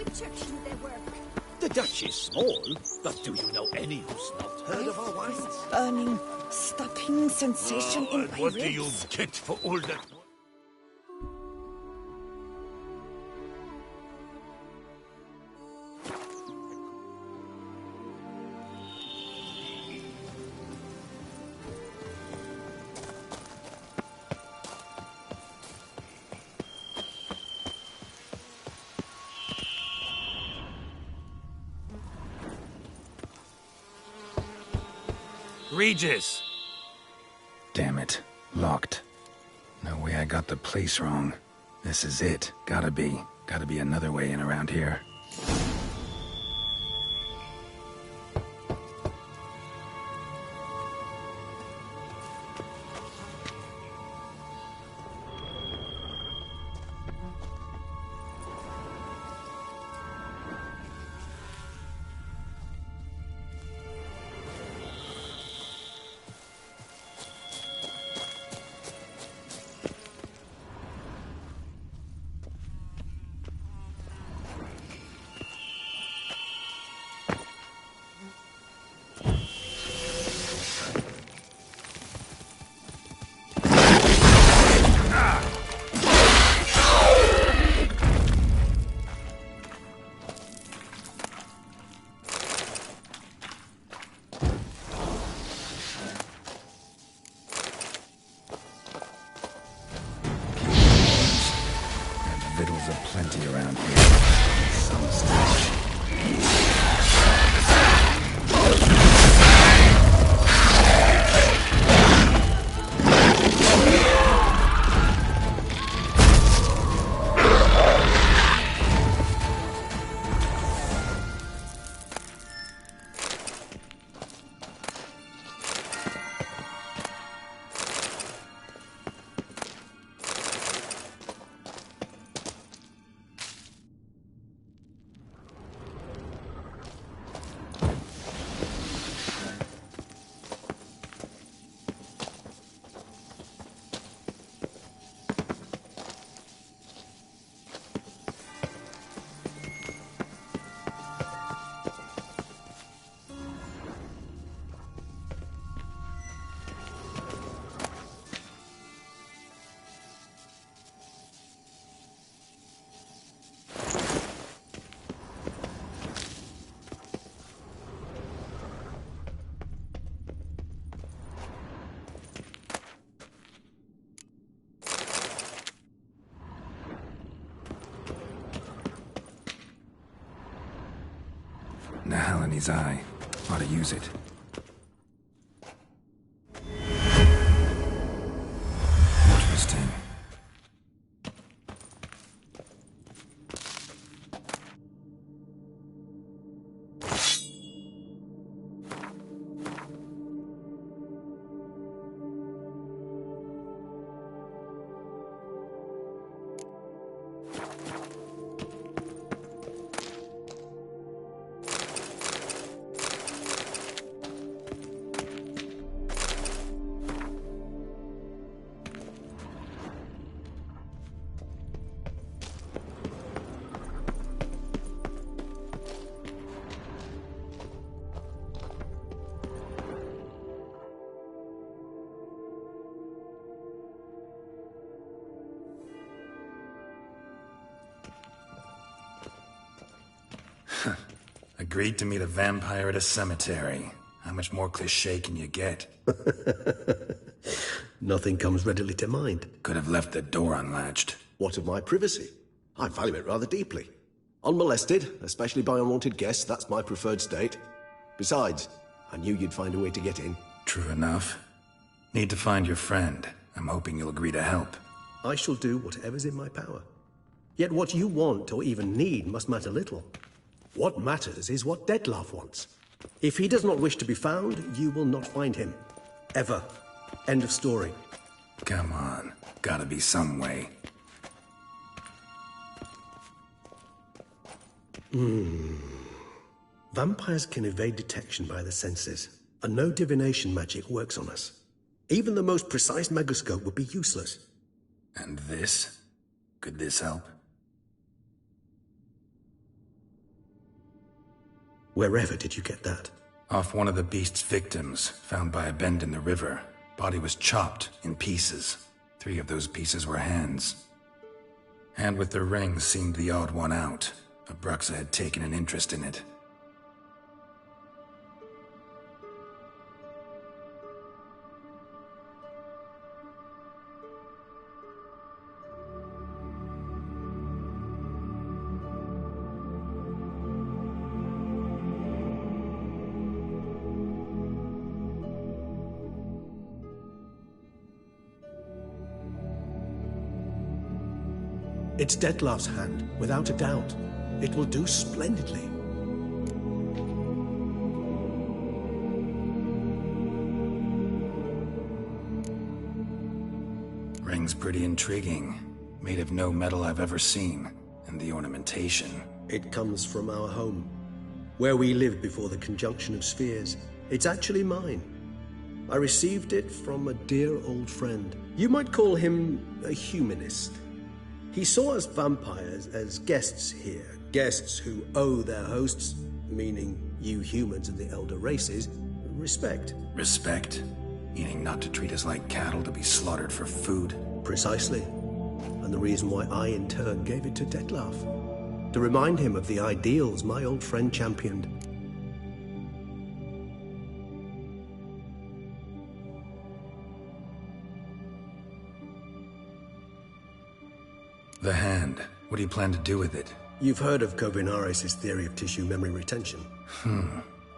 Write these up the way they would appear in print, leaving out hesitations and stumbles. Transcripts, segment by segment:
Witcher do their work. The Dutch is small, but do you know any who's not heard of our wines? Burning, stopping sensation in my What ribs. do you get for all that? Regis! Damn it. Locked. No way I got the place wrong. This is it. Gotta be. Gotta be another way in around here. Victuals are plenty around here. Some stench. Nahal in his eye. Ought to use it. Interesting. Agreed to meet a vampire at a cemetery. How much more cliché can you get? Nothing comes readily to mind. Could have left the door unlatched. What of my privacy? I value it rather deeply. Unmolested, especially by unwanted guests, that's my preferred state. Besides, I knew you'd find a way to get in. True enough. Need to find your friend. I'm hoping you'll agree to help. I shall do whatever's in my power. Yet what you want or even need must matter little. What matters is what Dettlaff wants. If he does not wish to be found, you will not find him. Ever. End of story. Come on. Gotta be some way. Vampires can evade detection by the senses, and no divination magic works on us. Even the most precise megascope would be useless. And this? Could this help? Wherever did you get that? Off one of the beast's victims, found by a bend in the river. Body was chopped in pieces. 3 of those pieces were hands. Hand with the ring seemed the odd one out. Abruxa had taken an interest in it. It's Dettlar's hand, without a doubt. It will do splendidly. Ring's pretty intriguing. Made of no metal I've ever seen. And the ornamentation. It comes from our home, where we lived before the conjunction of spheres. It's actually mine. I received it from a dear old friend. You might call him a humanist. He saw us vampires as guests here, guests who owe their hosts, meaning you humans and the elder races, respect. Respect? Meaning not to treat us like cattle to be slaughtered for food? Precisely. And the reason why I, in turn, gave it to Dettlar. To remind him of the ideals my old friend championed. The hand. What do you plan to do with it? You've heard of Kovinaris' theory of tissue memory retention.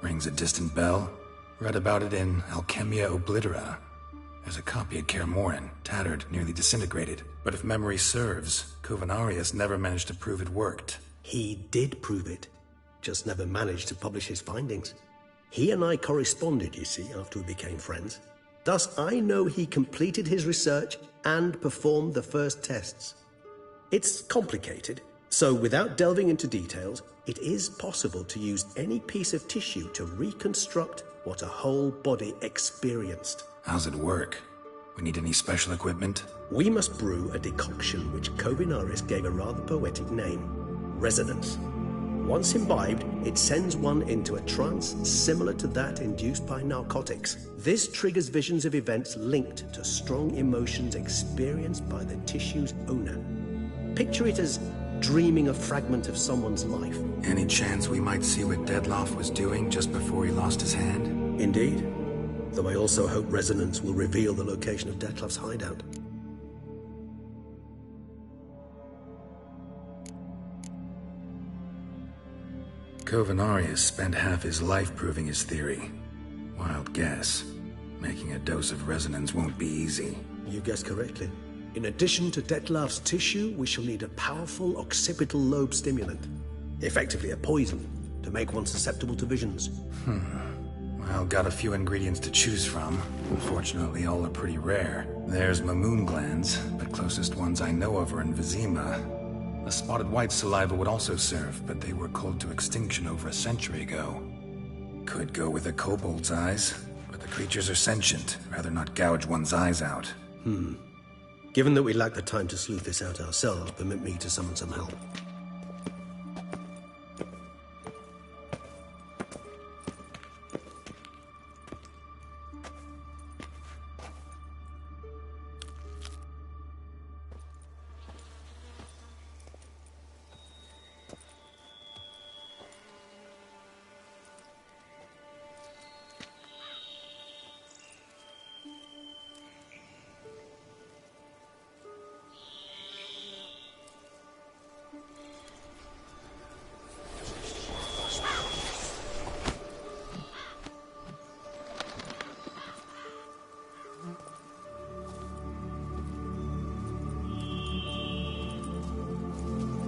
Rings a distant bell. Read about it in Alchemia Oblitera. There's a copy at Kaer Morhen, tattered, nearly disintegrated. But if memory serves, Kovinaris never managed to prove it worked. He did prove it, just never managed to publish his findings. He and I corresponded, you see, after we became friends. Thus, I know he completed his research and performed the first tests. It's complicated, so without delving into details, it is possible to use any piece of tissue to reconstruct what a whole body experienced. How's it work? We need any special equipment? We must brew a decoction which Kovinaris gave a rather poetic name, resonance. Once imbibed, it sends one into a trance similar to that induced by narcotics. This triggers visions of events linked to strong emotions experienced by the tissue's owner. Picture it as dreaming a fragment of someone's life. Any chance we might see what Dettlar was doing just before he lost his hand? Indeed. Though I also hope resonance will reveal the location of Dettlar's hideout. Kovinaris spent half his life proving his theory. Wild guess. Making a dose of resonance won't be easy. You guessed correctly. In addition to Dettlar's tissue, we shall need a powerful occipital lobe stimulant. Effectively a poison, to make one susceptible to visions. Well, got a few ingredients to choose from. Unfortunately, all are pretty rare. There's Mamoon glands, but closest ones I know of are in Vizima. A spotted white saliva would also serve, but they were cold to extinction over a century ago. Could go with a kobold's eyes, but the creatures are sentient. Rather not gouge one's eyes out. Given that we lack the time to sleuth this out ourselves, permit me to summon some help.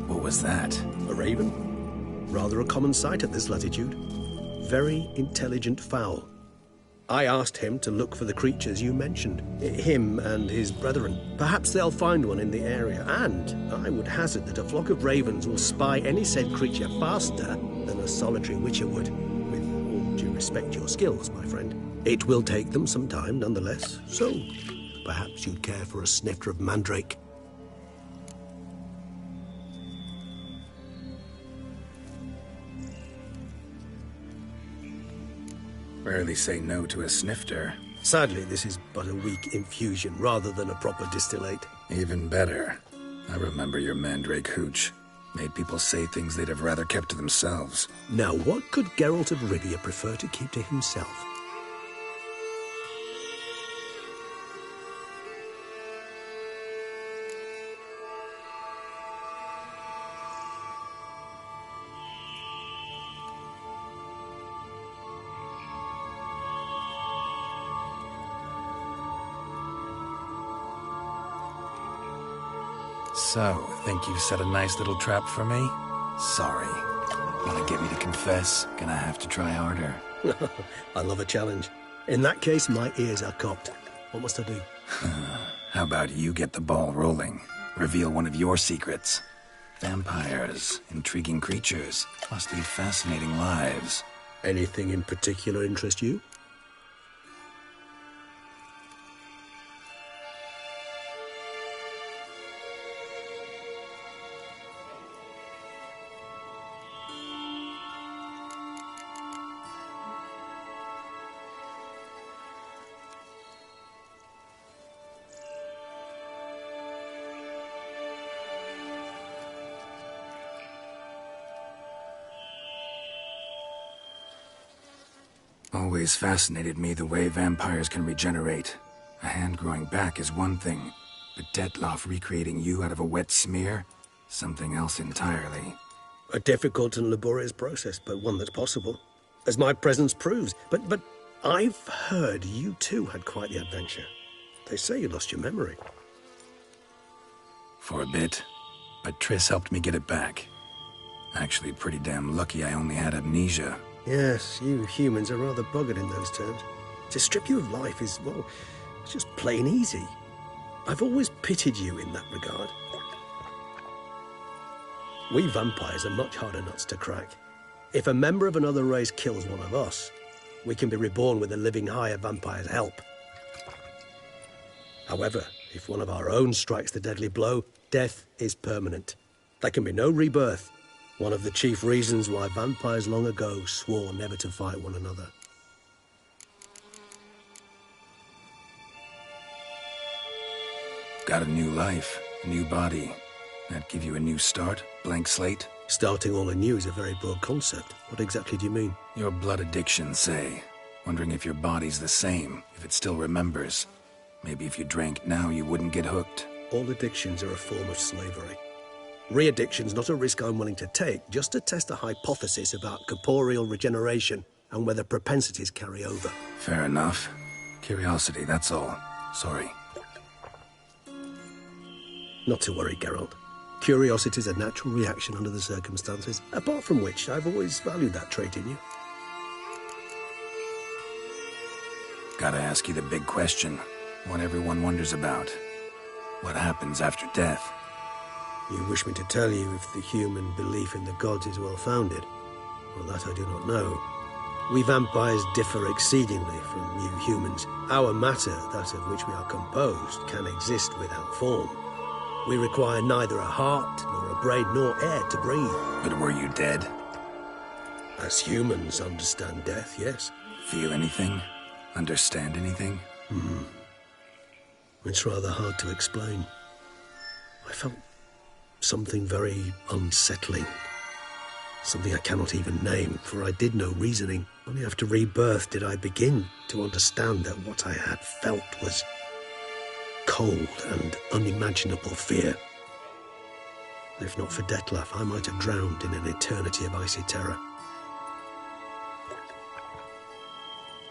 What was that? A raven? Rather a common sight at this latitude. Very intelligent fowl. I asked him to look for the creatures you mentioned. Him and his brethren. Perhaps they'll find one in the area, and I would hazard that a flock of ravens will spy any said creature faster than a solitary witcher would. With all due respect to your skills, my friend. It will take them some time, nonetheless, so perhaps you'd care for a snifter of mandrake. rarely say no to a snifter. Sadly, this is but a weak infusion rather than a proper distillate. Even better. I remember your mandrake hooch. Made people say things they'd have rather kept to themselves. Now, what could Geralt of Rivia prefer to keep to himself? So, think you've set a nice little trap for me? Sorry. Want to get me to confess? Gonna have to try harder. I love a challenge. In that case, my ears are cocked. What must I do? How about you get the ball rolling? Reveal one of your secrets. Vampires, intriguing creatures, must lead fascinating lives. Anything in particular interest you? Always fascinated me the way vampires can regenerate. A hand growing back is one thing, but Detloff recreating you out of a wet smear? Something else entirely. A difficult and laborious process, but one that's possible, as my presence proves. But I've heard you too had quite the adventure. They say you lost your memory. For a bit, but Triss helped me get it back. Actually pretty damn lucky I only had amnesia. Yes, you humans are rather buggered in those terms. To strip you of life is, well, it's just plain easy. I've always pitied you in that regard. We vampires are much harder nuts to crack. If a member of another race kills one of us, we can be reborn with a living higher vampire's help. However, if one of our own strikes the deadly blow, death is permanent. There can be no rebirth. One of the chief reasons why vampires long ago swore never to fight one another. Got a new life, a new body. That give you a new start? Blank slate? Starting all anew is a very broad concept. What exactly do you mean? Your blood addiction, say. Wondering if your body's the same, if it still remembers. Maybe if you drank now, you wouldn't get hooked. All addictions are a form of slavery. Re-addiction's not a risk I'm willing to take, just to test a hypothesis about corporeal regeneration and whether propensities carry over. Fair enough. Curiosity, that's all. Sorry. Not to worry, Geralt. Curiosity is a natural reaction under the circumstances, apart from which I've always valued that trait in you. Gotta ask you the big question. What everyone wonders about. What happens after death? You wish me to tell you if the human belief in the gods is well-founded? Well, that I do not know. We vampires differ exceedingly from you humans. Our matter, that of which we are composed, can exist without form. We require neither a heart, nor a brain, nor air to breathe. But were you dead? As humans understand death, yes. Feel anything? Understand anything? It's rather hard to explain. I felt something very unsettling. Something I cannot even name, for I did no reasoning. Only after rebirth did I begin to understand that what I had felt was cold and unimaginable fear. If not for Detlaff, I might have drowned in an eternity of icy terror.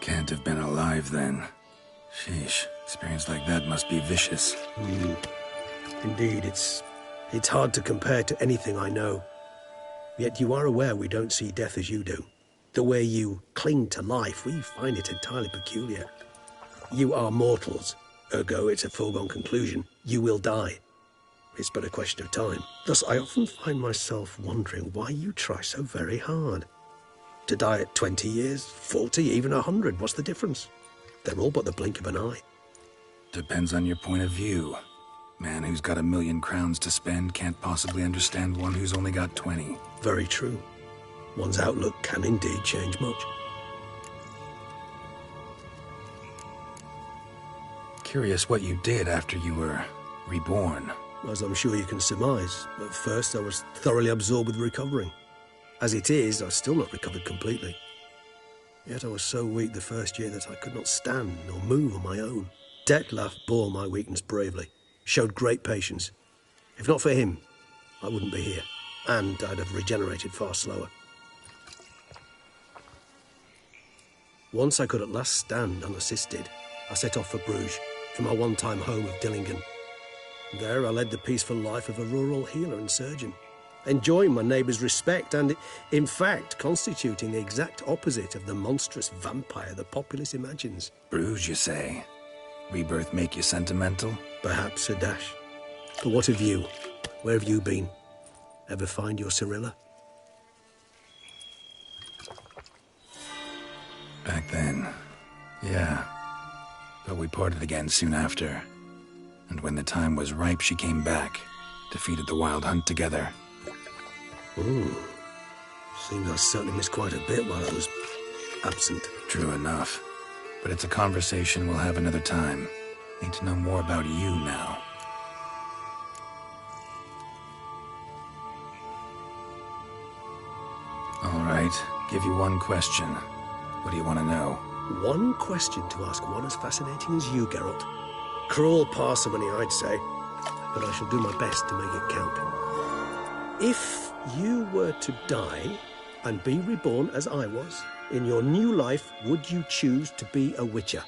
Can't have been alive then. Sheesh, experience like that must be vicious. Indeed, it's hard to compare to anything I know. Yet you are aware we don't see death as you do. The way you cling to life, we find it entirely peculiar. You are mortals, ergo it's a foregone conclusion. You will die. It's but a question of time. Thus, I often find myself wondering why you try so very hard. To die at 20 years, 40, even 100, what's the difference? They're all but the blink of an eye. Depends on your point of view. Man who's got 1,000,000 crowns to spend can't possibly understand one who's only got 20. Very true. One's outlook can indeed change much. Curious what you did after you were reborn. As I'm sure you can surmise, at first I was thoroughly absorbed with recovering. As it is, I've still not recovered completely. Yet I was so weak the first year that I could not stand nor move on my own. Detlef bore my weakness bravely, showed great patience. If not for him, I wouldn't be here, and I'd have regenerated far slower. Once I could at last stand unassisted, I set off for Bruges, for my one-time home of Dillingen. There I led the peaceful life of a rural healer and surgeon, enjoying my neighbours' respect and, in fact, constituting the exact opposite of the monstrous vampire the populace imagines. Bruges, you say? Rebirth make you sentimental? Perhaps a dash. But what of you? Where have you been? Ever find your Cyrilla? Back then, yeah. But we parted again soon after. And when the time was ripe, she came back, defeated the Wild Hunt together. Ooh. Seems I certainly missed quite a bit while I was absent. True enough. But it's a conversation we'll have another time. Need to know more about you now. All right, give you one question. What do you want to know? One question to ask one as fascinating as you, Geralt. Cruel parsimony, I'd say, but I shall do my best to make it count. If you were to die and be reborn as I was, in your new life, would you choose to be a Witcher?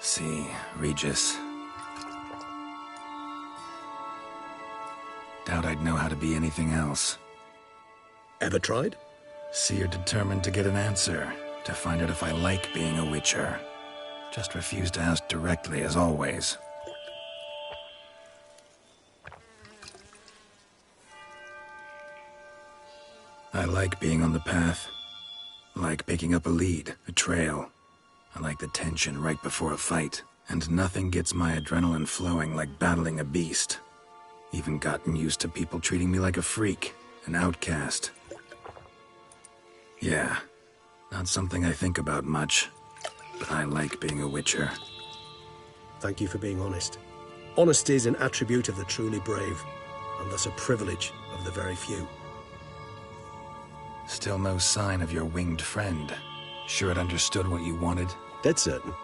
See, Regis. Doubt I'd know how to be anything else. Ever tried? See, you're determined to get an answer, to find out if I like being a Witcher. Just refuse to ask directly, as always. I like being on the path. I like picking up a lead, a trail. I like the tension right before a fight, and nothing gets my adrenaline flowing like battling a beast. Even gotten used to people treating me like a freak, an outcast. Yeah, not something I think about much, but I like being a Witcher. Thank you for being honest. Honesty is an attribute of the truly brave, and thus a privilege of the very few. Still no sign of your winged friend. Sure it understood what you wanted? Dead certain.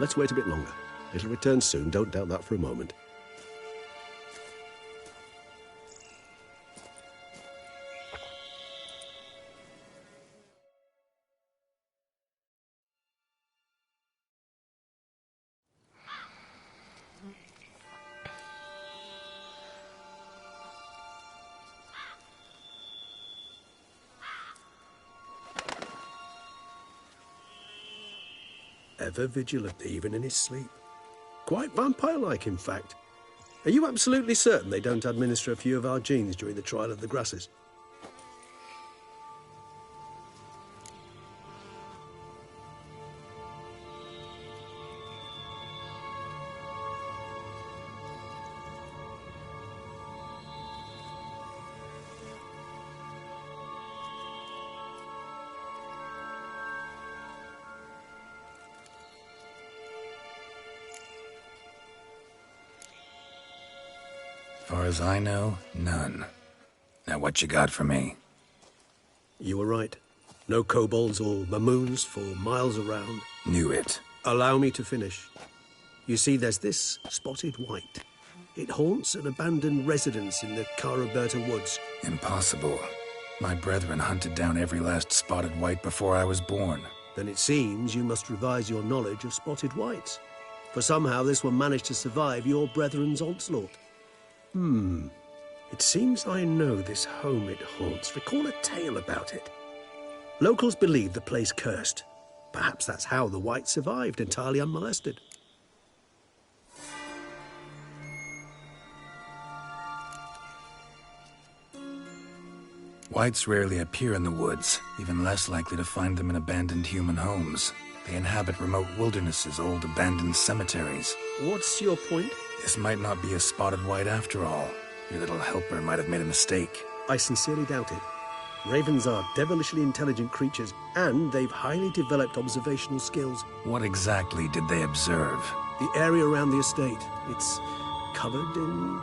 Let's wait a bit longer. It'll return soon, don't doubt that for a moment. Ever vigilant, even in his sleep. Quite vampire-like, in fact. Are you absolutely certain they don't administer a few of our genes during the trial of the grasses? Far as I know, none. Now what you got for me? You were right. No kobolds or mamoons for miles around. Knew it. Allow me to finish. You see, there's this spotted white. It haunts an abandoned residence in the Caraberta woods. Impossible. My brethren hunted down every last spotted white before I was born. Then it seems you must revise your knowledge of spotted whites. For somehow this one managed to survive your brethren's onslaught. It seems I know this home it haunts. Recall a tale about it. Locals believe the place cursed. Perhaps that's how the white survived entirely unmolested. Whites rarely appear in the woods, even less likely to find them in abandoned human homes. They inhabit remote wildernesses, old abandoned cemeteries. What's your point? This might not be a spotted white after all. Your little helper might have made a mistake. I sincerely doubt it. Ravens are devilishly intelligent creatures, and they've highly developed observational skills. What exactly did they observe? The area around the estate, it's covered in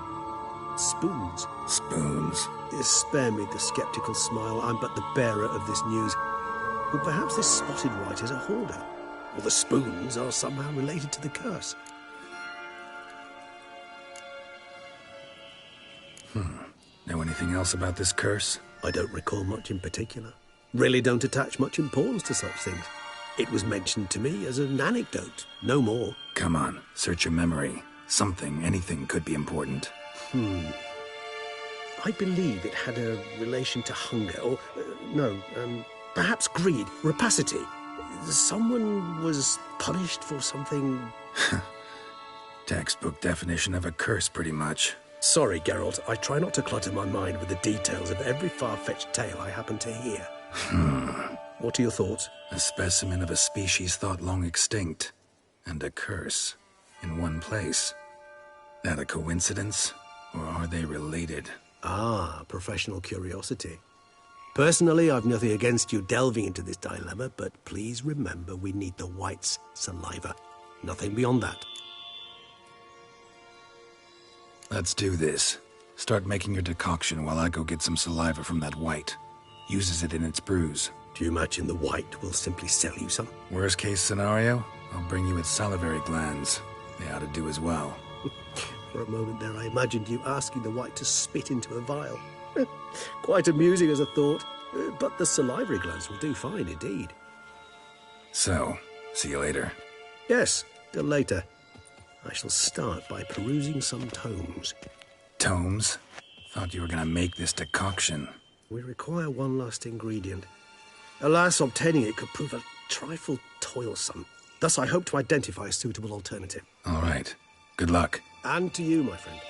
spoons. Spoons? Spare me the skeptical smile. I'm but the bearer of this news. But perhaps this spotted white is a hoarder, or the spoons are somehow related to the curse. Know anything else about this curse? I don't recall much in particular. Really don't attach much importance to such things. It was mentioned to me as an anecdote, no more. Come on, search your memory. Something, anything could be important. I believe it had a relation to hunger, or, perhaps greed, rapacity. Someone was punished for something... Textbook definition of a curse, pretty much. Sorry, Geralt, I try not to clutter my mind with the details of every far-fetched tale I happen to hear. What are your thoughts? A specimen of a species thought long extinct, and a curse, in one place. That a coincidence, or are they related? Ah, professional curiosity. Personally, I've nothing against you delving into this dilemma, but please remember we need the white's saliva. Nothing beyond that. Let's do this. Start making your decoction while I go get some saliva from that white. Uses it in its brews. Do you imagine the white will simply sell you some? Worst case scenario, I'll bring you its salivary glands. They ought to do as well. For a moment there, I imagined you asking the white to spit into a vial. Quite amusing as a thought, but the salivary glands will do fine indeed. So, see you later. Yes, till later. I shall start by perusing some tomes. Tomes? Thought you were gonna make this decoction. We require one last ingredient. Alas, obtaining it could prove a trifle toilsome. Thus, I hope to identify a suitable alternative. All right. Good luck. And to you, my friend.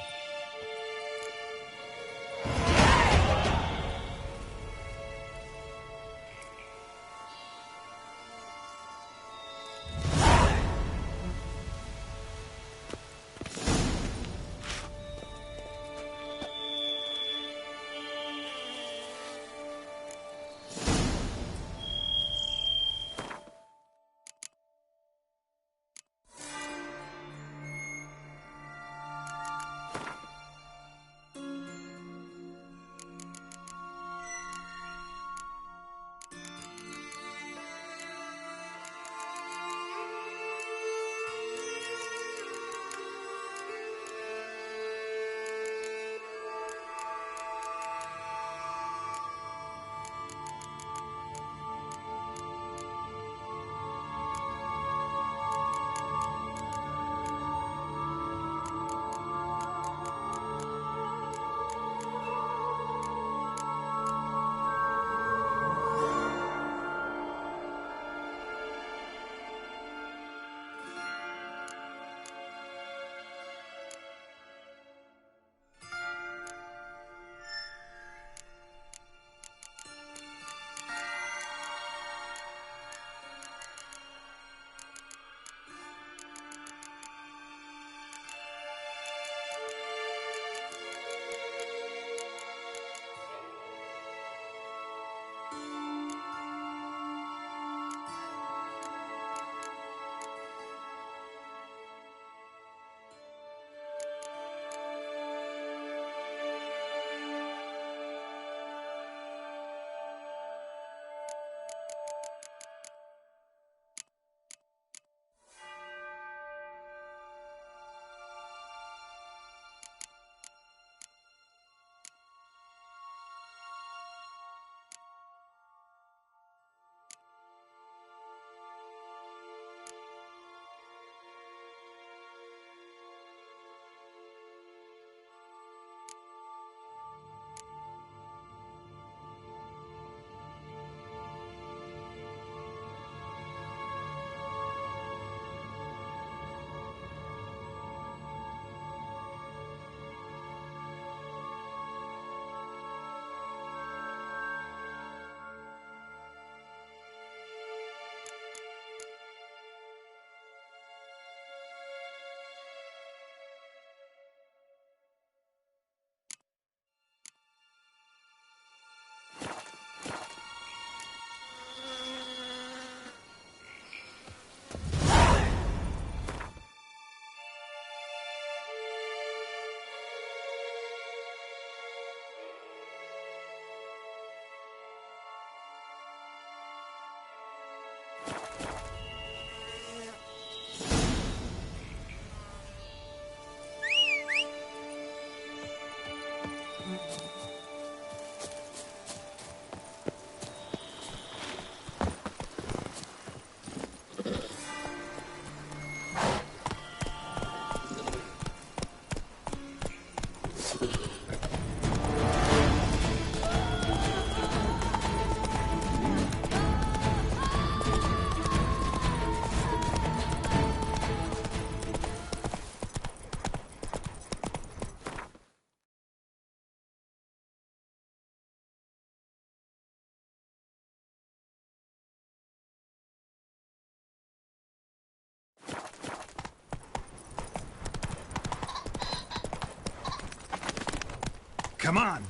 Come on!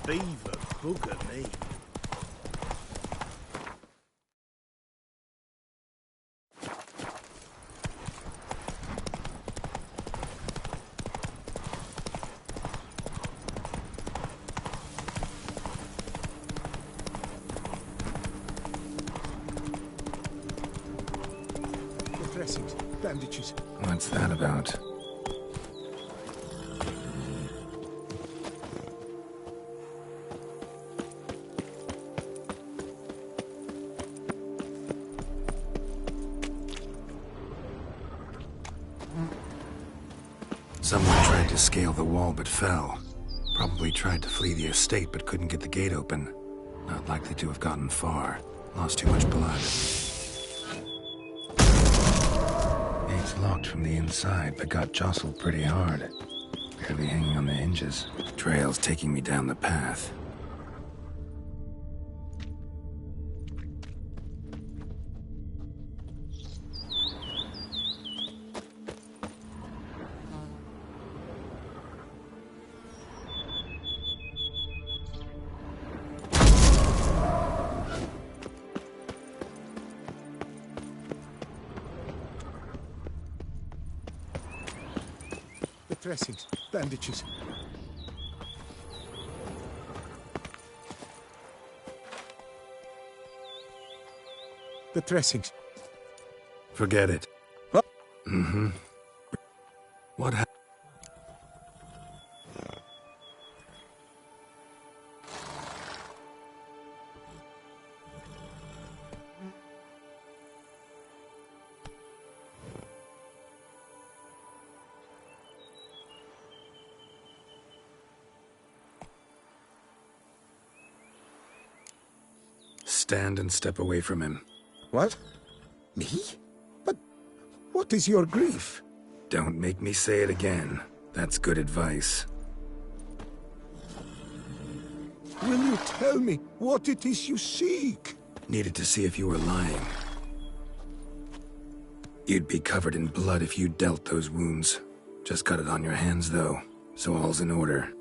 Beaver bugger me. The dressings, bandages. What's that about? Someone tried to scale the wall but fell. Probably tried to flee the estate but couldn't get the gate open. Not likely to have gotten far. Lost too much blood. Gate's locked from the inside but got jostled pretty hard. Barely hanging on the hinges. Trail's taking me down the path. Dressings, bandages. The dressings. Forget it. What? Mm-hmm. What happened? Stand and step away from him. What? Me? But what is your grief? Don't make me say it again. That's good advice. Will you tell me what it is you seek? Needed to see if you were lying. You'd be covered in blood if you dealt those wounds. Just got it on your hands, though, so all's in order.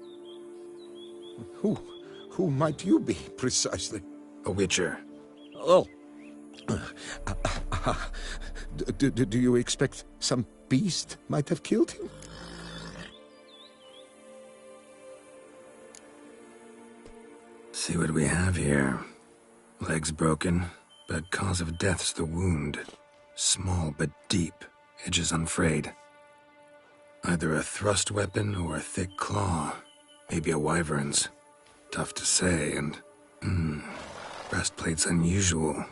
Who might you be, precisely? A witcher. Oh. Do you expect some beast might have killed him? See what we have here. Legs broken, but cause of death's the wound. Small but deep, edges unfrayed. Either a thrust weapon or a thick claw. Maybe a wyvern's. Tough to say, and... breastplate's unusual.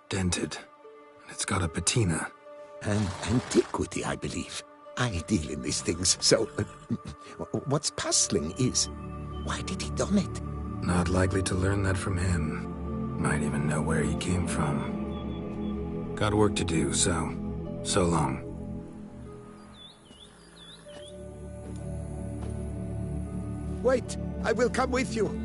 Dented. And it's got a patina. An antiquity, I believe. I deal in these things, so... what's puzzling is... why did he don it? Not likely to learn that from him. Might even know where he came from. Got work to do, so long. Wait, I will come with you.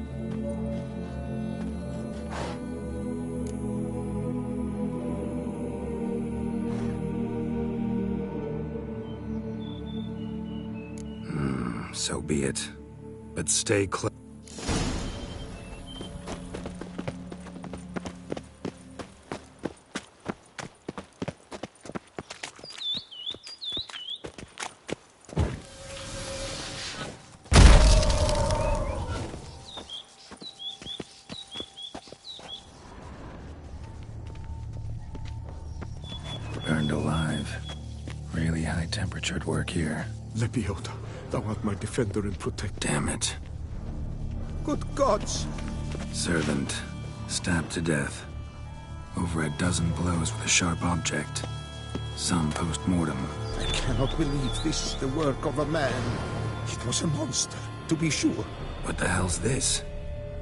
So be it. But stay close. burned alive. Really high-temperatured work here. Lebioda, thou art my defender and protector. Damn it. Good gods! Servant, stabbed to death. Over a dozen blows with a sharp object. Some post-mortem. I cannot believe this is the work of a man. It was a monster, to be sure. What the hell's this?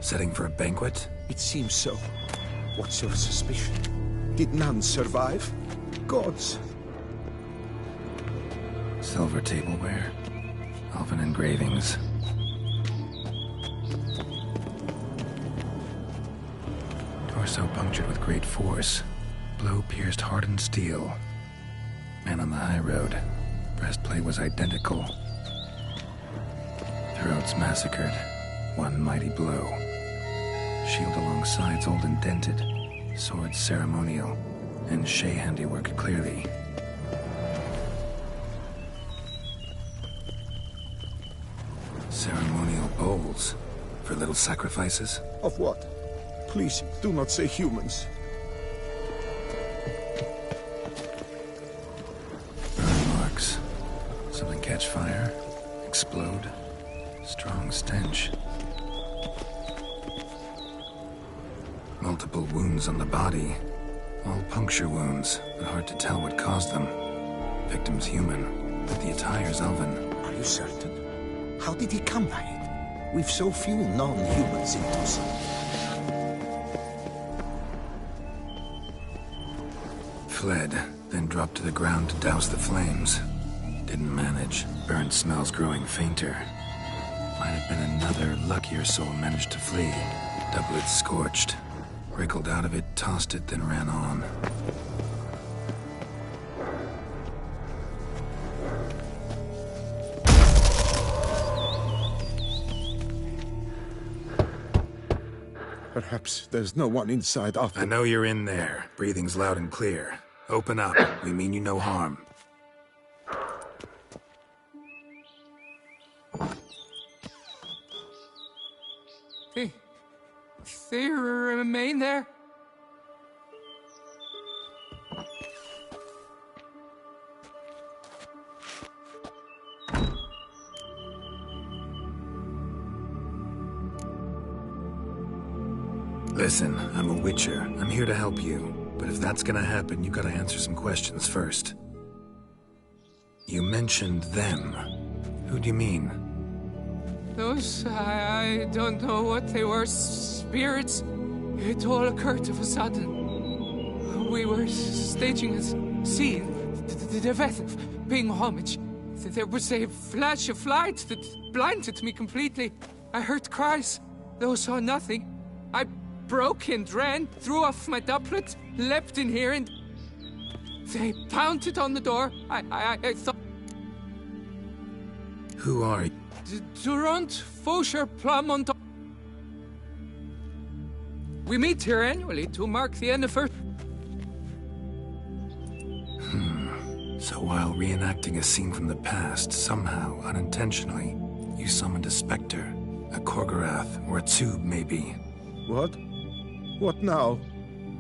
Setting for a banquet? It seems so. What's your suspicion? Did none survive? Gods. Silver tableware. Elven engravings. Torso punctured with great force. Blow pierced hardened steel. Man on the high road. Breastplate was identical. Throats massacred. One mighty blow. Shield along sides old and dented. Sword ceremonial. And Shay handiwork clearly. Ceremonial bowls. For little sacrifices? Of what? Please, do not say humans. Burn marks. Something catch fire. Explode. Strong stench. Multiple wounds on the body. All puncture wounds, but hard to tell what caused them. Victim's human, but the attire's elven. Are you certain? How did he come by it? We've so few non-humans in Tosa. Fled, then dropped to the ground to douse the flames. Didn't manage. Burnt smells growing fainter. Might have been another luckier soul managed to flee. Doublet scorched. Wriggled out of it, tossed it, then ran on. Perhaps there's no one inside after... I know you're in there. Breathing's loud and clear. Open up. We mean you no harm. They remain there? Listen, I'm a witcher. I'm here to help you. But if that's gonna happen, you gotta answer some questions first. You mentioned them. Who do you mean? Those, I don't know what they were. Spirits. It all occurred of a sudden. We were staging a scene. The event of paying homage. There was a flash of light that blinded me completely. I heard cries, though saw nothing. I broke and ran, threw off my doublet, leapt in here, and they pounded on the door. I thought... Who are you? Durant Fosher Plamont. We meet here annually to mark the anniversary. So while reenacting a scene from the past, somehow, unintentionally, you summoned a specter, a Korgorath, or a tube, maybe. What? What now?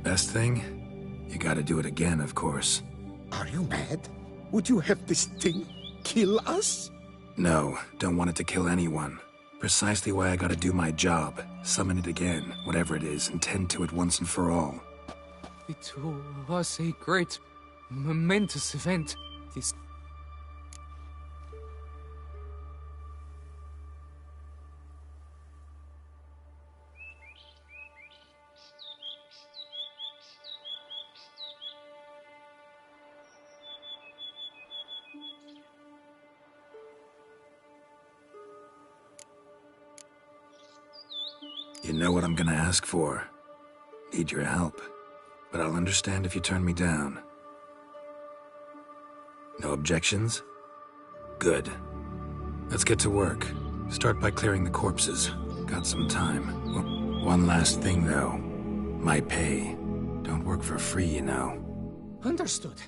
Best thing? You gotta do it again, of course. Are you mad? Would you have this thing kill us? No, don't want it to kill anyone. Precisely why I gotta do my job. Summon it again, whatever it is, and tend to it once and for all. It was a great, momentous event. This... You know what I'm gonna ask for. Need your help. But I'll understand if you turn me down. No objections? Good. Let's get to work. Start by clearing the corpses. Got some time. One last thing, though. My pay. Don't work for free, you know. Understood.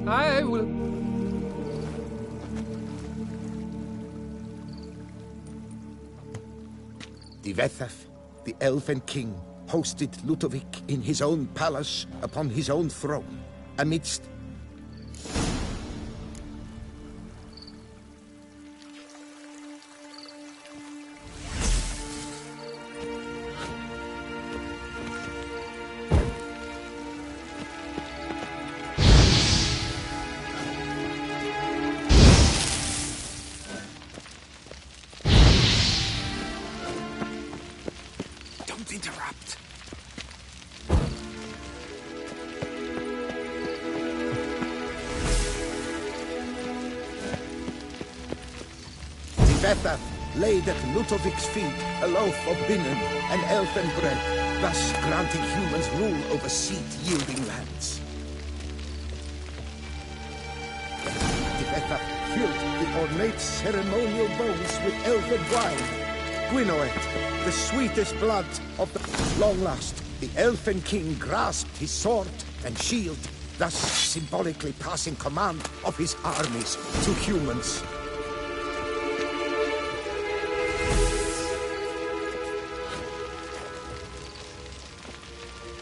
I will... Divethaf, the Elven King, hosted Ludovic in his own palace upon his own throne, amidst... Don't interrupt. Divethaf laid at Ludovic's feet a loaf of binnen and elfin bread, thus granting humans rule over seed-yielding lands. Divethaf filled the ornate ceremonial bowls with elfin wine. Gwinoet, the sweetest blood of the long last, the Elfin King grasped his sword and shield, thus symbolically passing command of his armies to humans.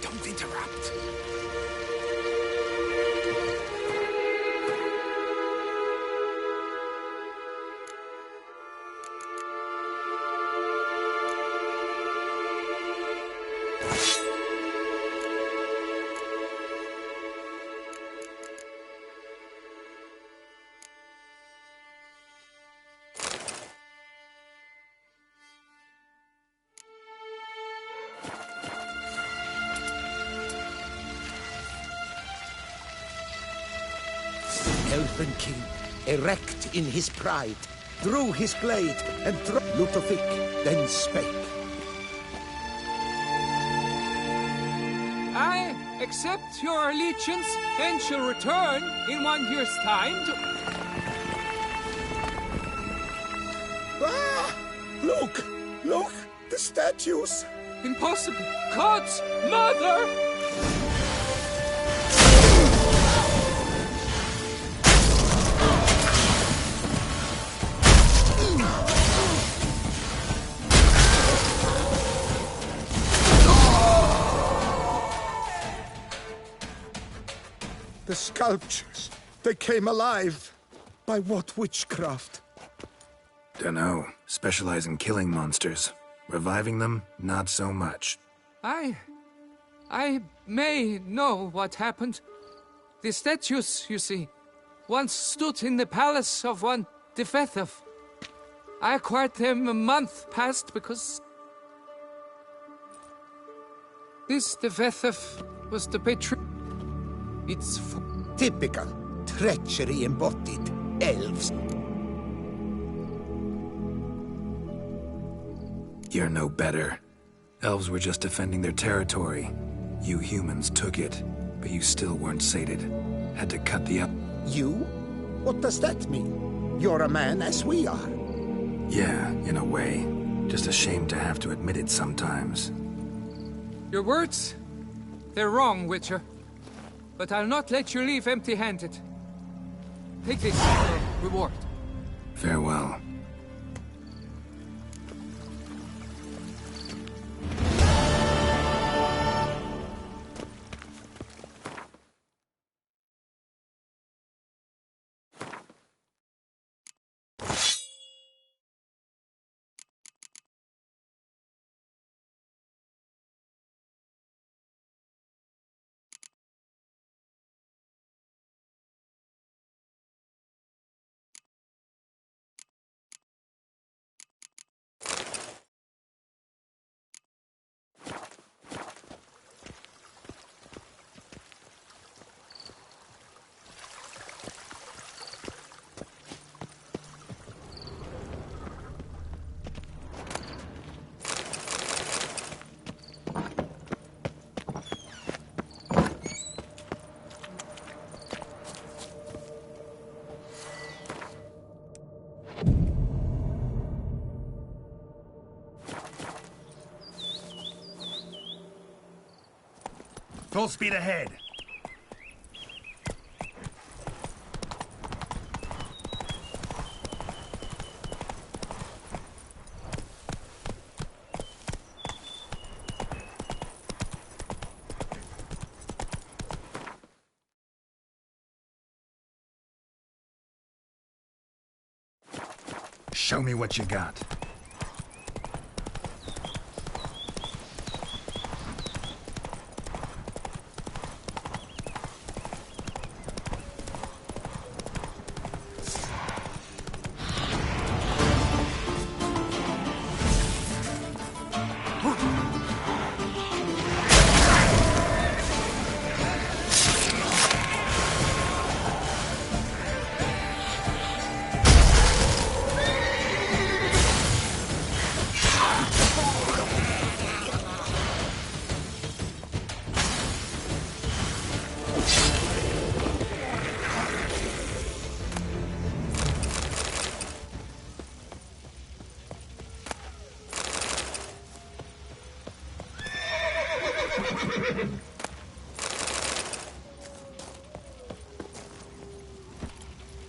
Don't interrupt. Elfin King, erect in his pride, drew his blade and Ludovic then spake. I accept your allegiance and shall return in 1 year's time to... Ah! Look! Look! The statues! Impossible! God's mother! The sculptures, they came alive. By what witchcraft? Dunno. Specialize in killing monsters. Reviving them, not so much. I may know what happened. The statues, you see, once stood in the palace of one Divethaf. I acquired them a month past because... this Divethaf was the patron... It's typical treachery embodied elves. You're no better. Elves were just defending their territory. You humans took it, but you still weren't sated. Had to cut the up. You? What does that mean? You're a man as we are. Yeah, in a way. Just ashamed to have to admit it sometimes. your words. They're wrong, Witcher. But I'll not let you leave empty-handed. Take this as your reward. Farewell. Full speed ahead. Show me what you got.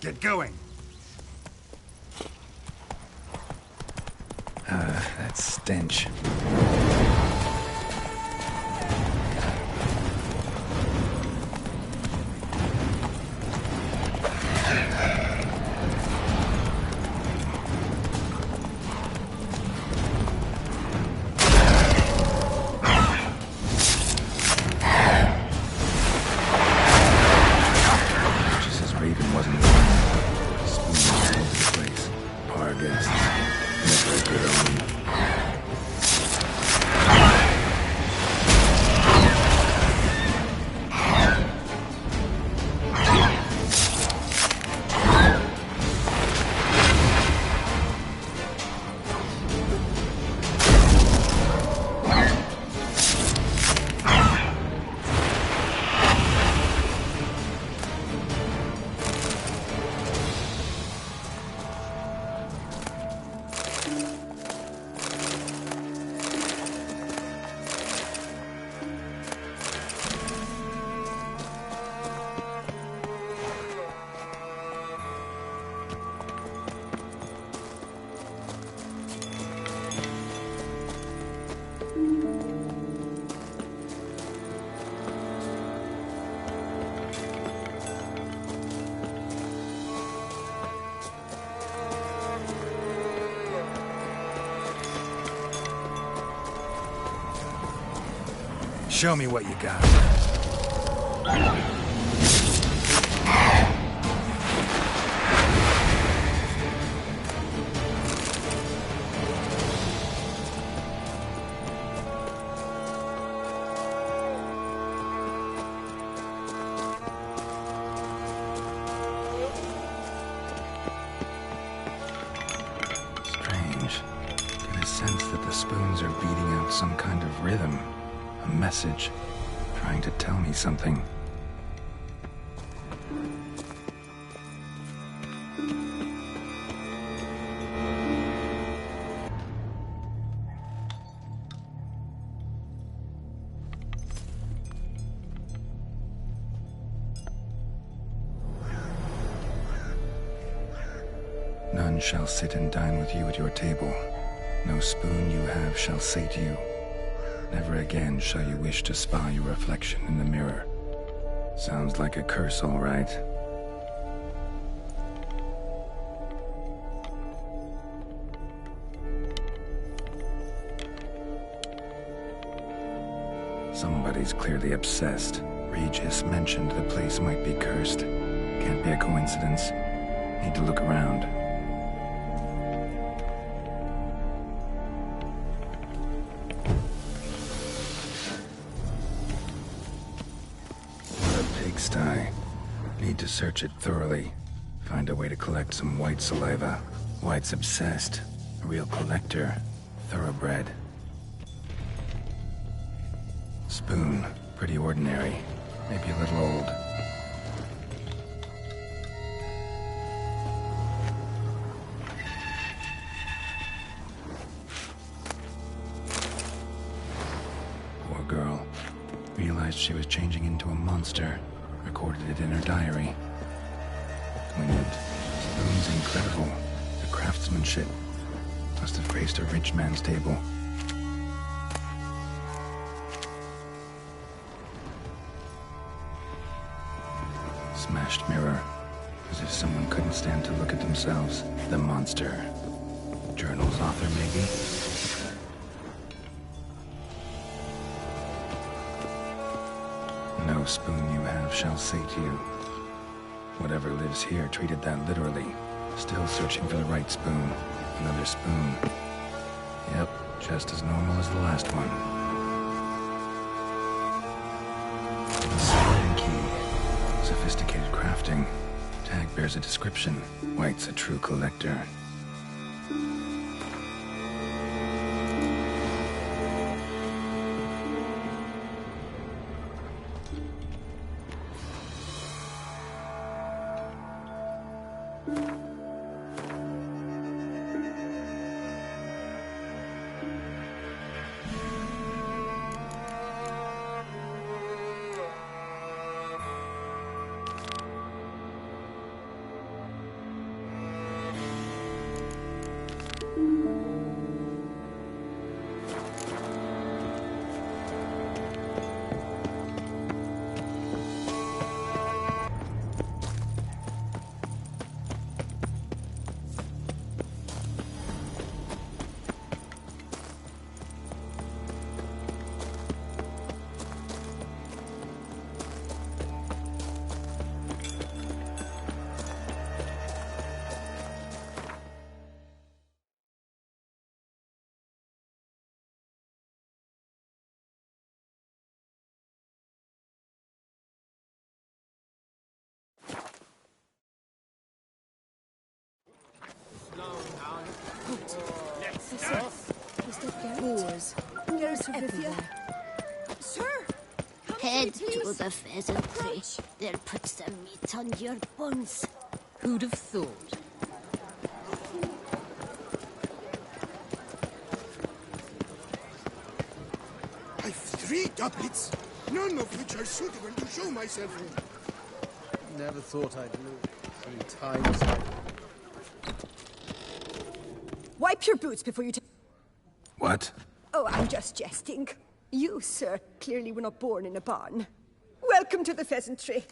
Get going. That stench. Show me what you got. Strange. Get a sense that the spoons are beating out some kind of rhythm. A message, trying to tell me something. None shall sit and dine with you at your table. No spoon you have shall sate you. Never again shall you wish to spy your reflection in the mirror. Sounds like a curse, all right. Somebody's clearly obsessed. Regis mentioned the place might be cursed. Can't be a coincidence. Need to look around. Need to search it thoroughly. Find a way to collect some white saliva. White's obsessed. A real collector. Thoroughbred. Spoon. Pretty ordinary. Maybe a little old. Poor girl. Realized she was changing into a monster. Recorded it in her diary. Poignant. Spoon's incredible. The craftsmanship. Must have graced a rich man's table. Smashed mirror. As if someone couldn't stand to look at themselves. The monster. journal's author, maybe? No spoon you have shall sate you. Whatever lives here treated that literally. Still searching for the right spoon. Another spoon. Yep, just as normal as the last one. A sliding key. Sophisticated crafting. Tag bears a description. White's a true collector. Sir! Head to the pheasantry. They'll put some meat on your bones. Who'd have thought? I've 3 doublets, none of which are suitable to show myself in. Never thought I'd lose 3 times. Wipe your boots before you take... What? Oh, I'm just jesting. You, sir, clearly were not born in a barn. Welcome to the pheasantry.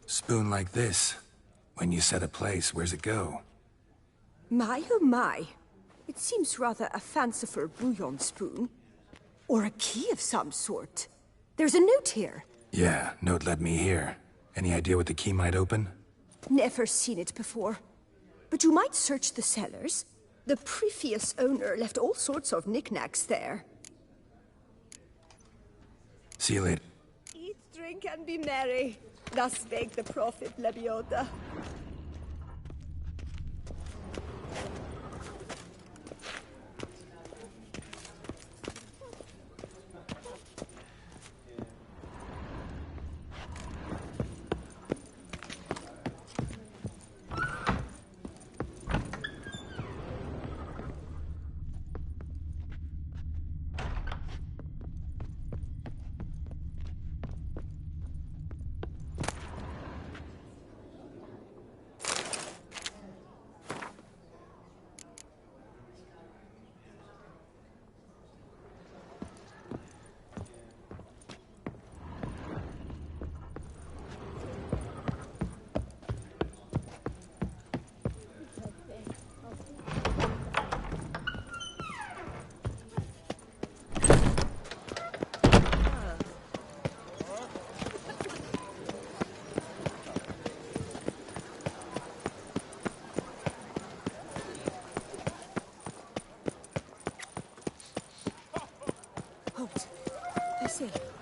Spoon like this. When you set a place, where's it go? My, oh my. It seems rather a fanciful bouillon spoon. Or a key of some sort. There's a note here. Yeah, note led me here. Any idea what the key might open? Never seen it before. But you might search the cellars. The previous owner left all sorts of knickknacks there. See you later. Eat, drink, and be merry. Thus spake the prophet Lebioda.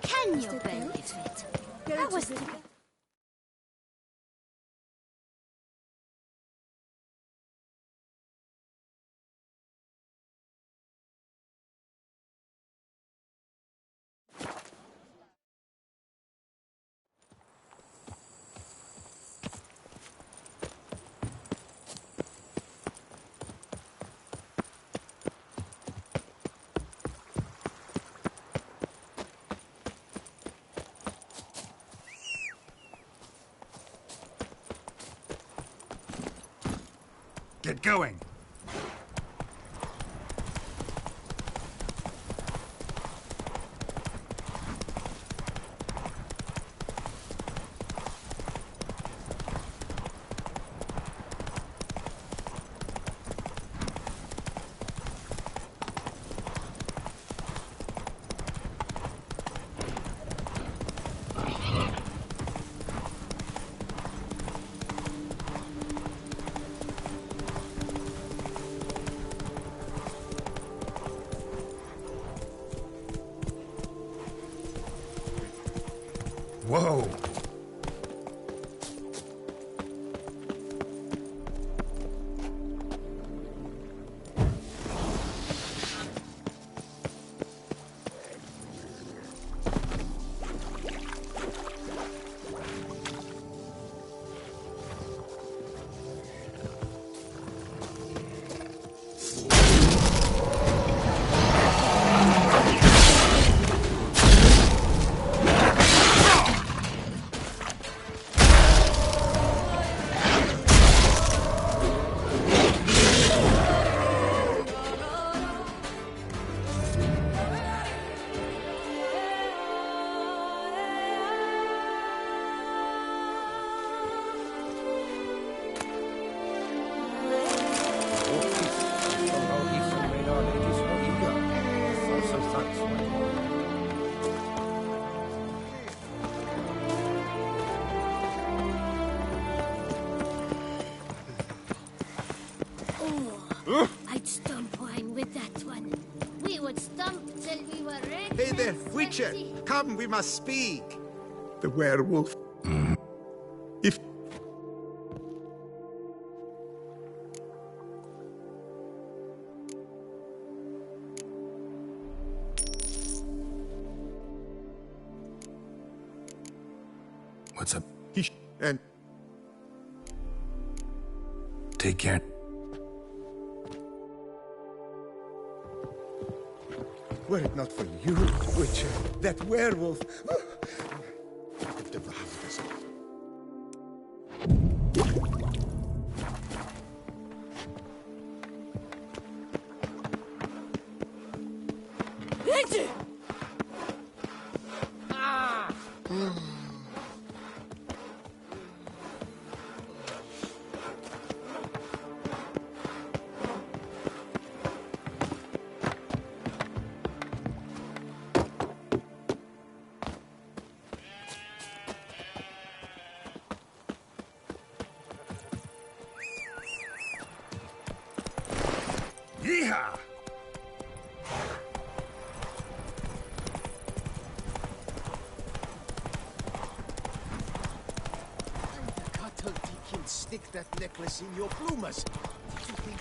Can you believe it? That was the... Get going. Whoa! I'd stomp wine with that one. We would stomp till we were red. Hey there, Witcher! Come, we must speak! The werewolf. If... What's up? And... Take care. Were it not for you, Witcher, that werewolf... could have devoured us. Yeehaw! The cuttlefish can stick that necklace in your bloomers. Did you think...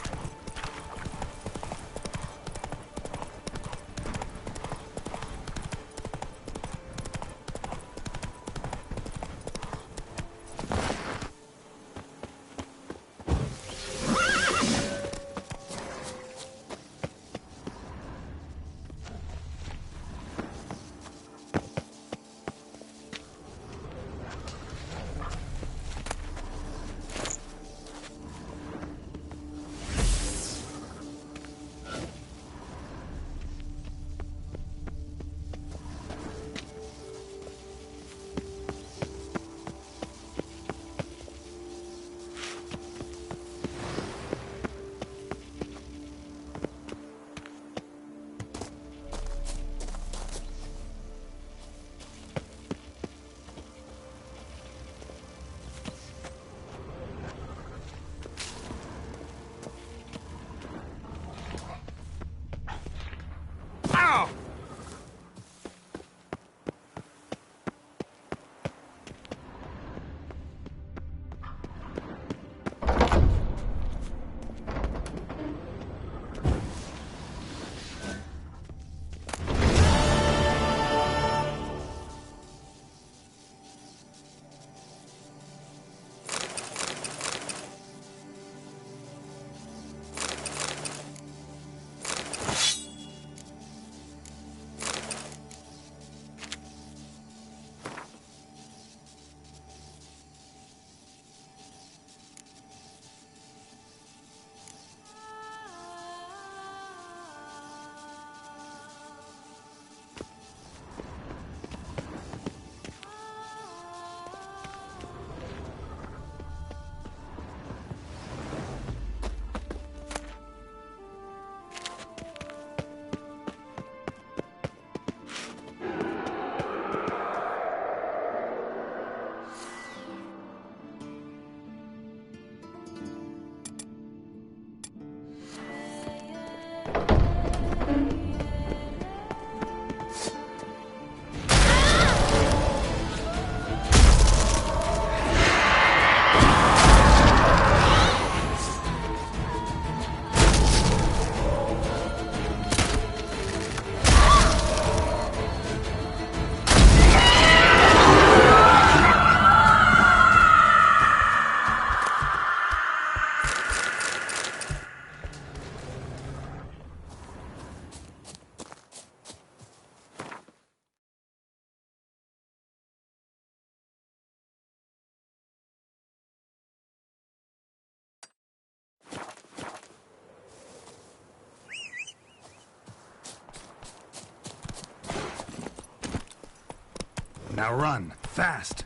Now run, fast!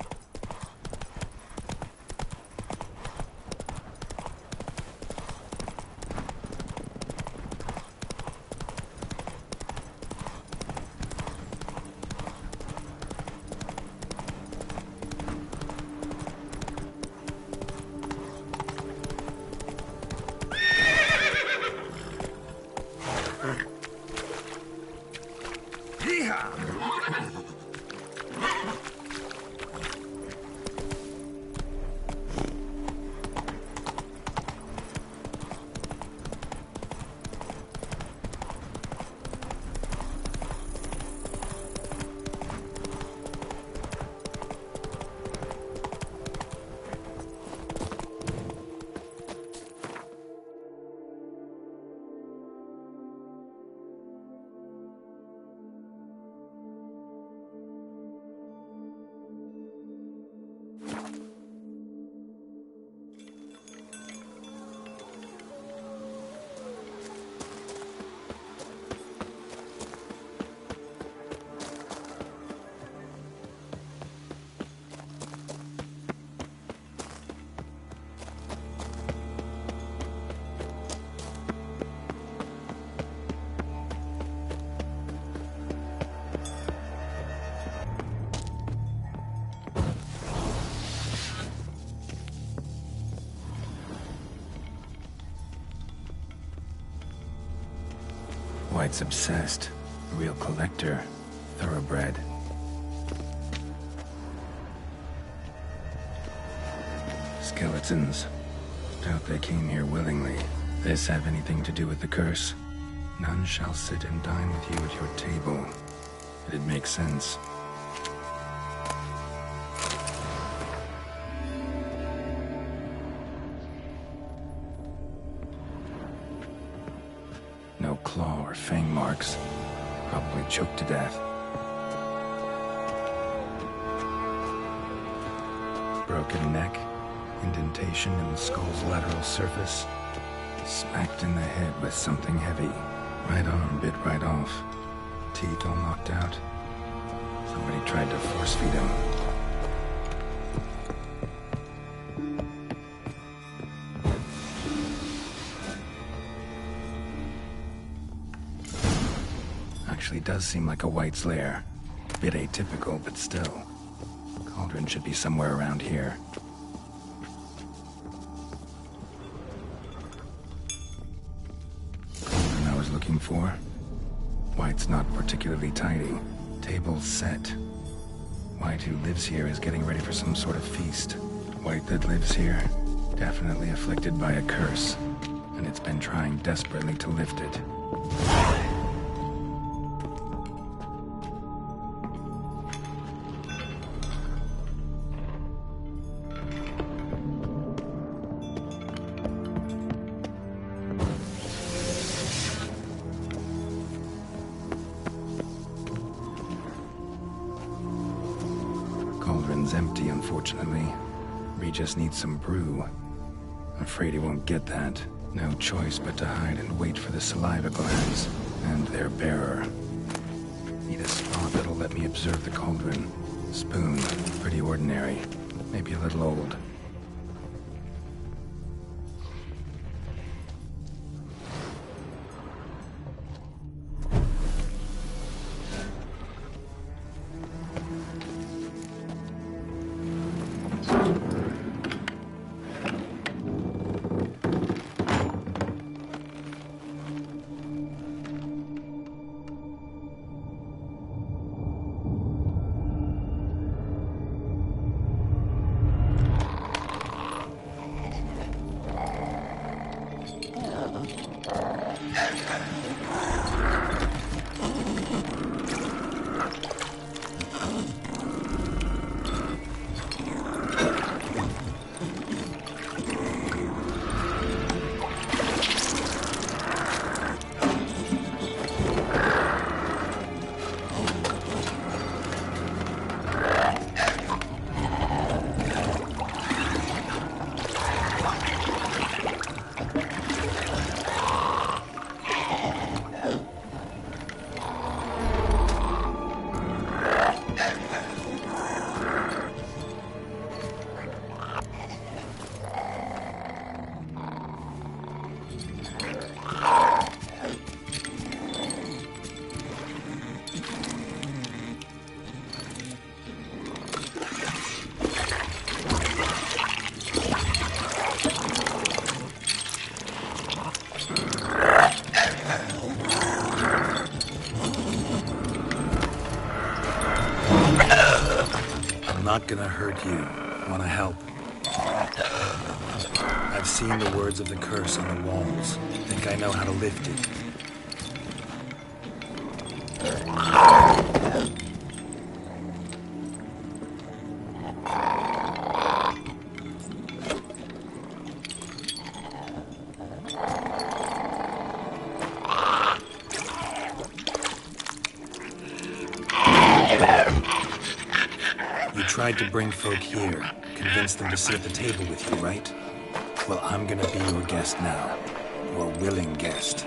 White's obsessed. A real collector. Thoroughbred. Skeletons. Doubt they came here willingly. This have anything to do with the curse? None shall sit and dine with you at your table. It'd make sense. No claw or fang marks. Probably choked to death. Broken neck. Indentation in the skull's lateral surface. Smacked in the head with something heavy. Right arm bit right off. Teeth all knocked out. Somebody tried to force feed him. Actually does seem like a White's lair. Bit atypical, but still. Cauldron should be somewhere around here. Cauldron I was looking for. White's not particularly tidy. Table's set. White who lives here is getting ready for some sort of feast. White that lives here, definitely afflicted by a curse. And it's been trying desperately to lift it. Cauldron's empty, unfortunately. Regis needs some brew. Afraid he won't get that. No choice but to hide and wait for the saliva glands and their bearer. Need a spot that'll let me observe the cauldron. Spoon, pretty ordinary. Maybe a little old. Not gonna hurt you. Wanna help? I've seen the words of the curse on the walls. Think I know how to lift it. You tried to bring folk here, convince them to sit at the table with you, right? Well, I'm gonna be your guest now. Your willing guest.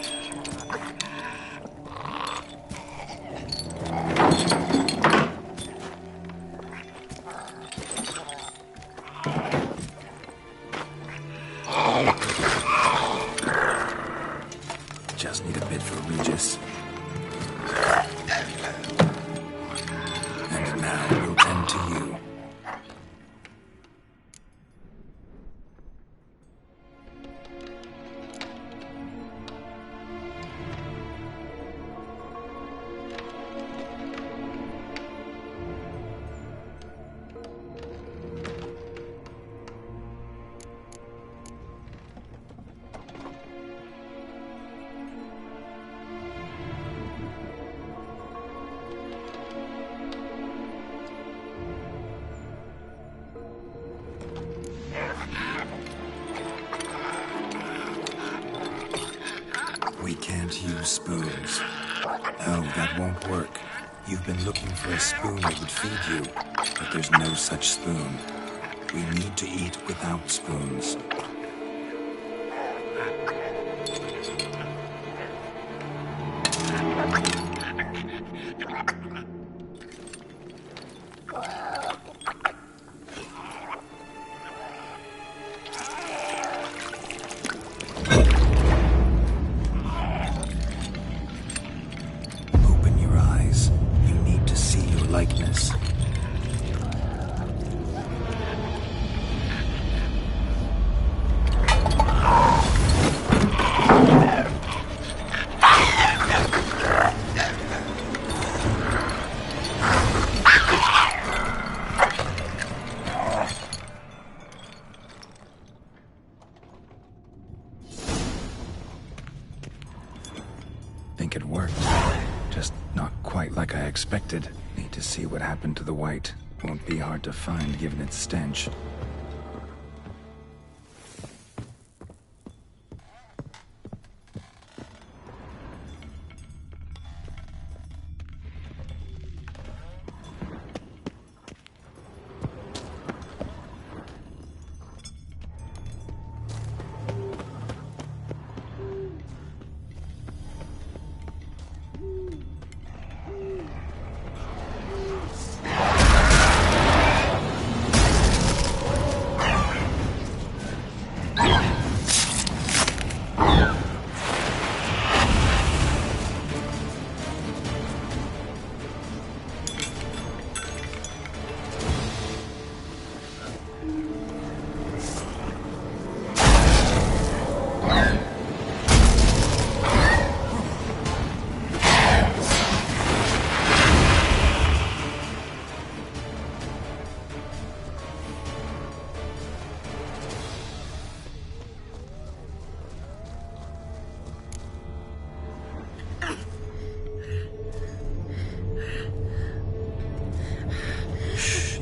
Just need a bit for Regis. And now we'll tend to you. We can't use spoons. No, that won't work. You've been looking for a spoon that would feed you, but there's no such spoon. We need to eat without spoons. Likeness. Think it worked. Just not quite like I expected. Need to see what happened to the white. Won't be hard to find given its stench.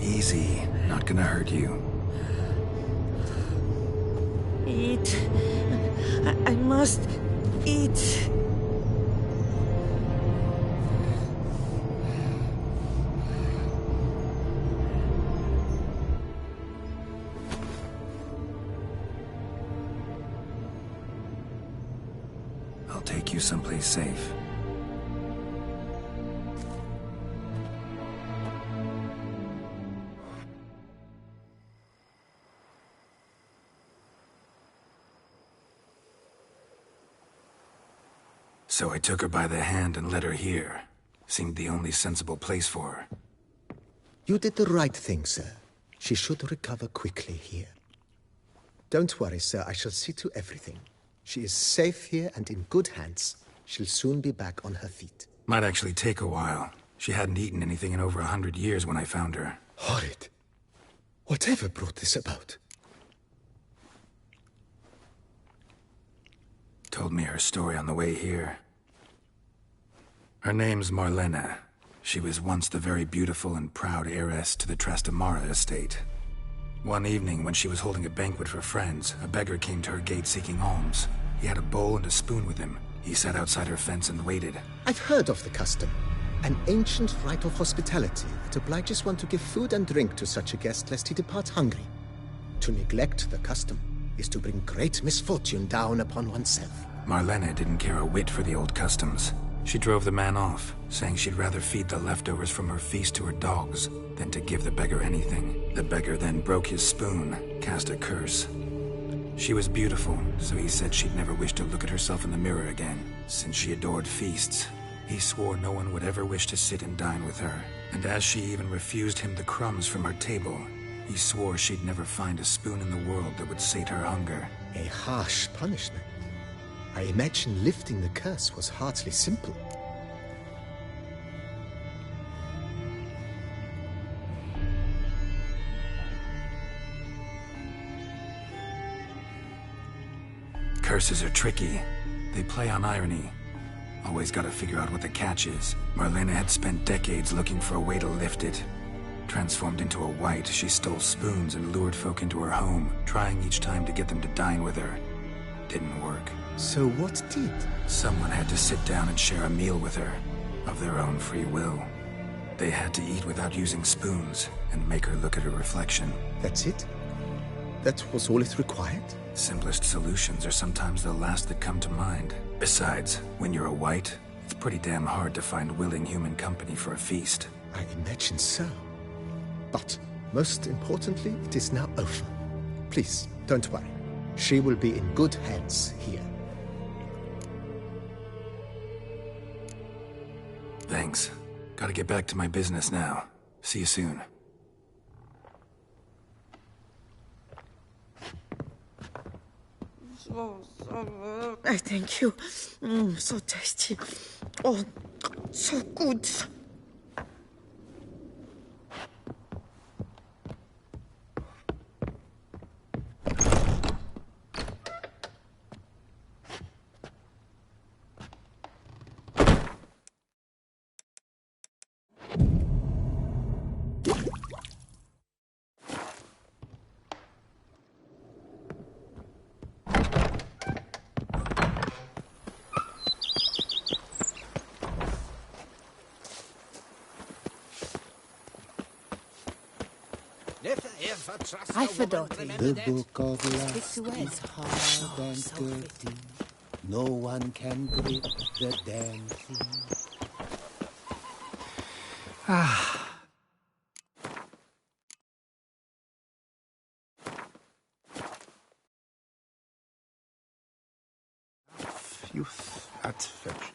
Easy. Not gonna hurt you. Eat. I must eat. I'll take you someplace safe. So I took her by the hand and led her here. Seemed the only sensible place for her. You did the right thing, sir. She should recover quickly here. Don't worry, sir. I shall see to everything. She is safe here and in good hands. She'll soon be back on her feet. Might actually take a while. She hadn't eaten anything in over 100 years when I found her. Horrid. Whatever brought this about? Told me her story on the way here. Her name's Marlena. She was once the very beautiful and proud heiress to the Trastamara estate. One evening, when she was holding a banquet for friends, a beggar came to her gate seeking alms. He had a bowl and a spoon with him. He sat outside her fence and waited. I've heard of the custom. An ancient rite of hospitality that obliges one to give food and drink to such a guest lest he depart hungry. To neglect the custom is to bring great misfortune down upon oneself. Marlena didn't care a whit for the old customs. She drove the man off, saying she'd rather feed the leftovers from her feast to her dogs than to give the beggar anything. The beggar then broke his spoon, cast a curse. She was beautiful, so he said she'd never wish to look at herself in the mirror again. Since she adored feasts, he swore no one would ever wish to sit and dine with her. And as she even refused him the crumbs from her table, he swore she'd never find a spoon in the world that would sate her hunger. A harsh punishment. I imagine lifting the curse was hardly simple. Curses are tricky. They play on irony. Always gotta figure out what the catch is. Marlena had spent decades looking for a way to lift it. Transformed into a wight, she stole spoons and lured folk into her home, trying each time to get them to dine with her. Didn't work. So what did? Someone had to sit down and share a meal with her, of their own free will. They had to eat without using spoons, and make her look at her reflection. That's it? That was all it required? Simplest solutions are sometimes the last that come to mind. Besides, when you're a wight, it's pretty damn hard to find willing human company for a feast. I imagine so. But, most importantly, it is now over. Please, don't worry. She will be in good hands here. Thanks. Gotta get back to my business now. See you soon. Thank you. So tasty. Oh, so good. I forgot The book of lust is hard and dirty. No one can grip the damn thing. Youth at fetch.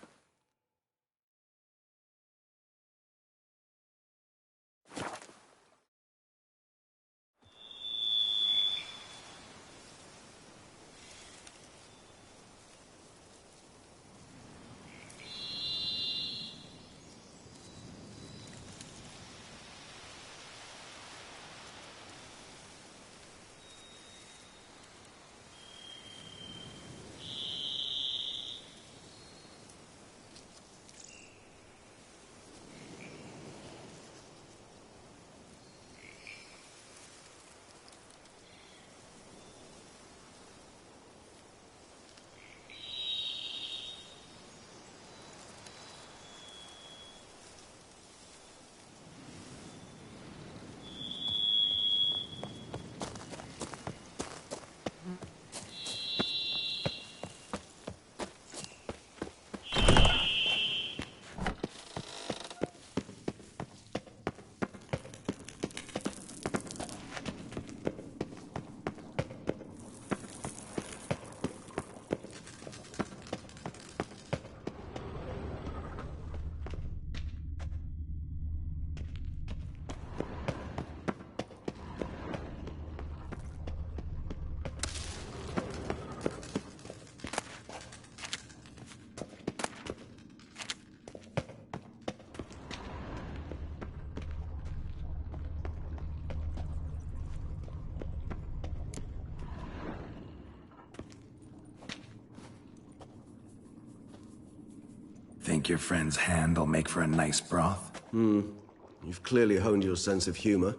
Think your friend's hand will make for a nice broth? You've clearly honed your sense of humor.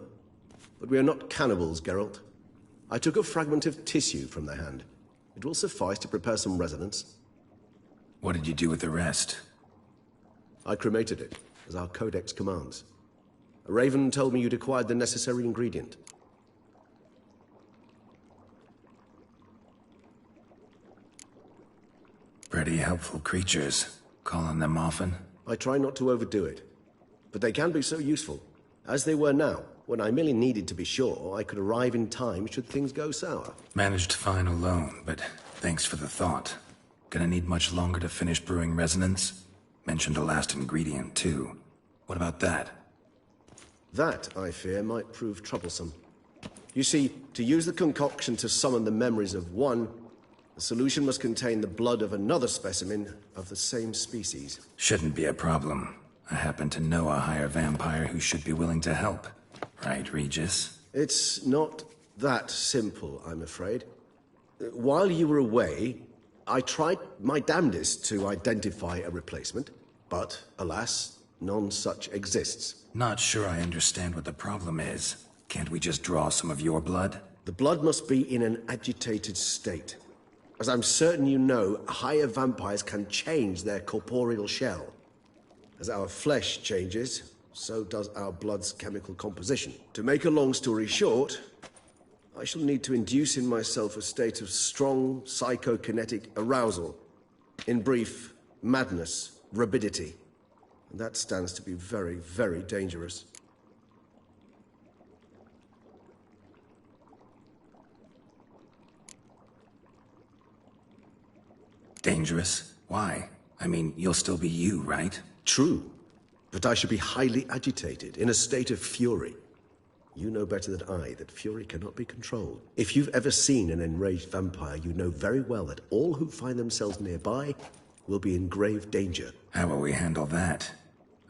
But we are not cannibals, Geralt. I took a fragment of tissue from the hand. It will suffice to prepare some resonance. What did you do with the rest? I cremated it, as our codex commands. A raven told me you'd acquired the necessary ingredient. Pretty helpful creatures. Call on them often? I try not to overdo it. But they can be so useful. As they were now, when I merely needed to be sure I could arrive in time should things go sour. Managed fine alone, but thanks for the thought. Gonna need much longer to finish brewing resonance? Mentioned the last ingredient, too. What about that? That, I fear, might prove troublesome. You see, to use the concoction to summon the memories of one, the solution must contain the blood of another specimen of the same species. Shouldn't be a problem. I happen to know a higher vampire who should be willing to help. Right, Regis? It's not that simple, I'm afraid. While you were away, I tried my damnedest to identify a replacement, but alas, none such exists. Not sure I understand what the problem is. Can't we just draw some of your blood? The blood must be in an agitated state. As I'm certain you know, higher vampires can change their corporeal shell. As our flesh changes, so does our blood's chemical composition. To make a long story short, I shall need to induce in myself a state of strong psychokinetic arousal. In brief, madness, rabidity. And that stands to be very, very dangerous. Dangerous? Why? I mean, you'll still be you, right? True. But I should be highly agitated, in a state of fury. You know better than I that fury cannot be controlled. If you've ever seen an enraged vampire, you know very well that all who find themselves nearby will be in grave danger. How will we handle that?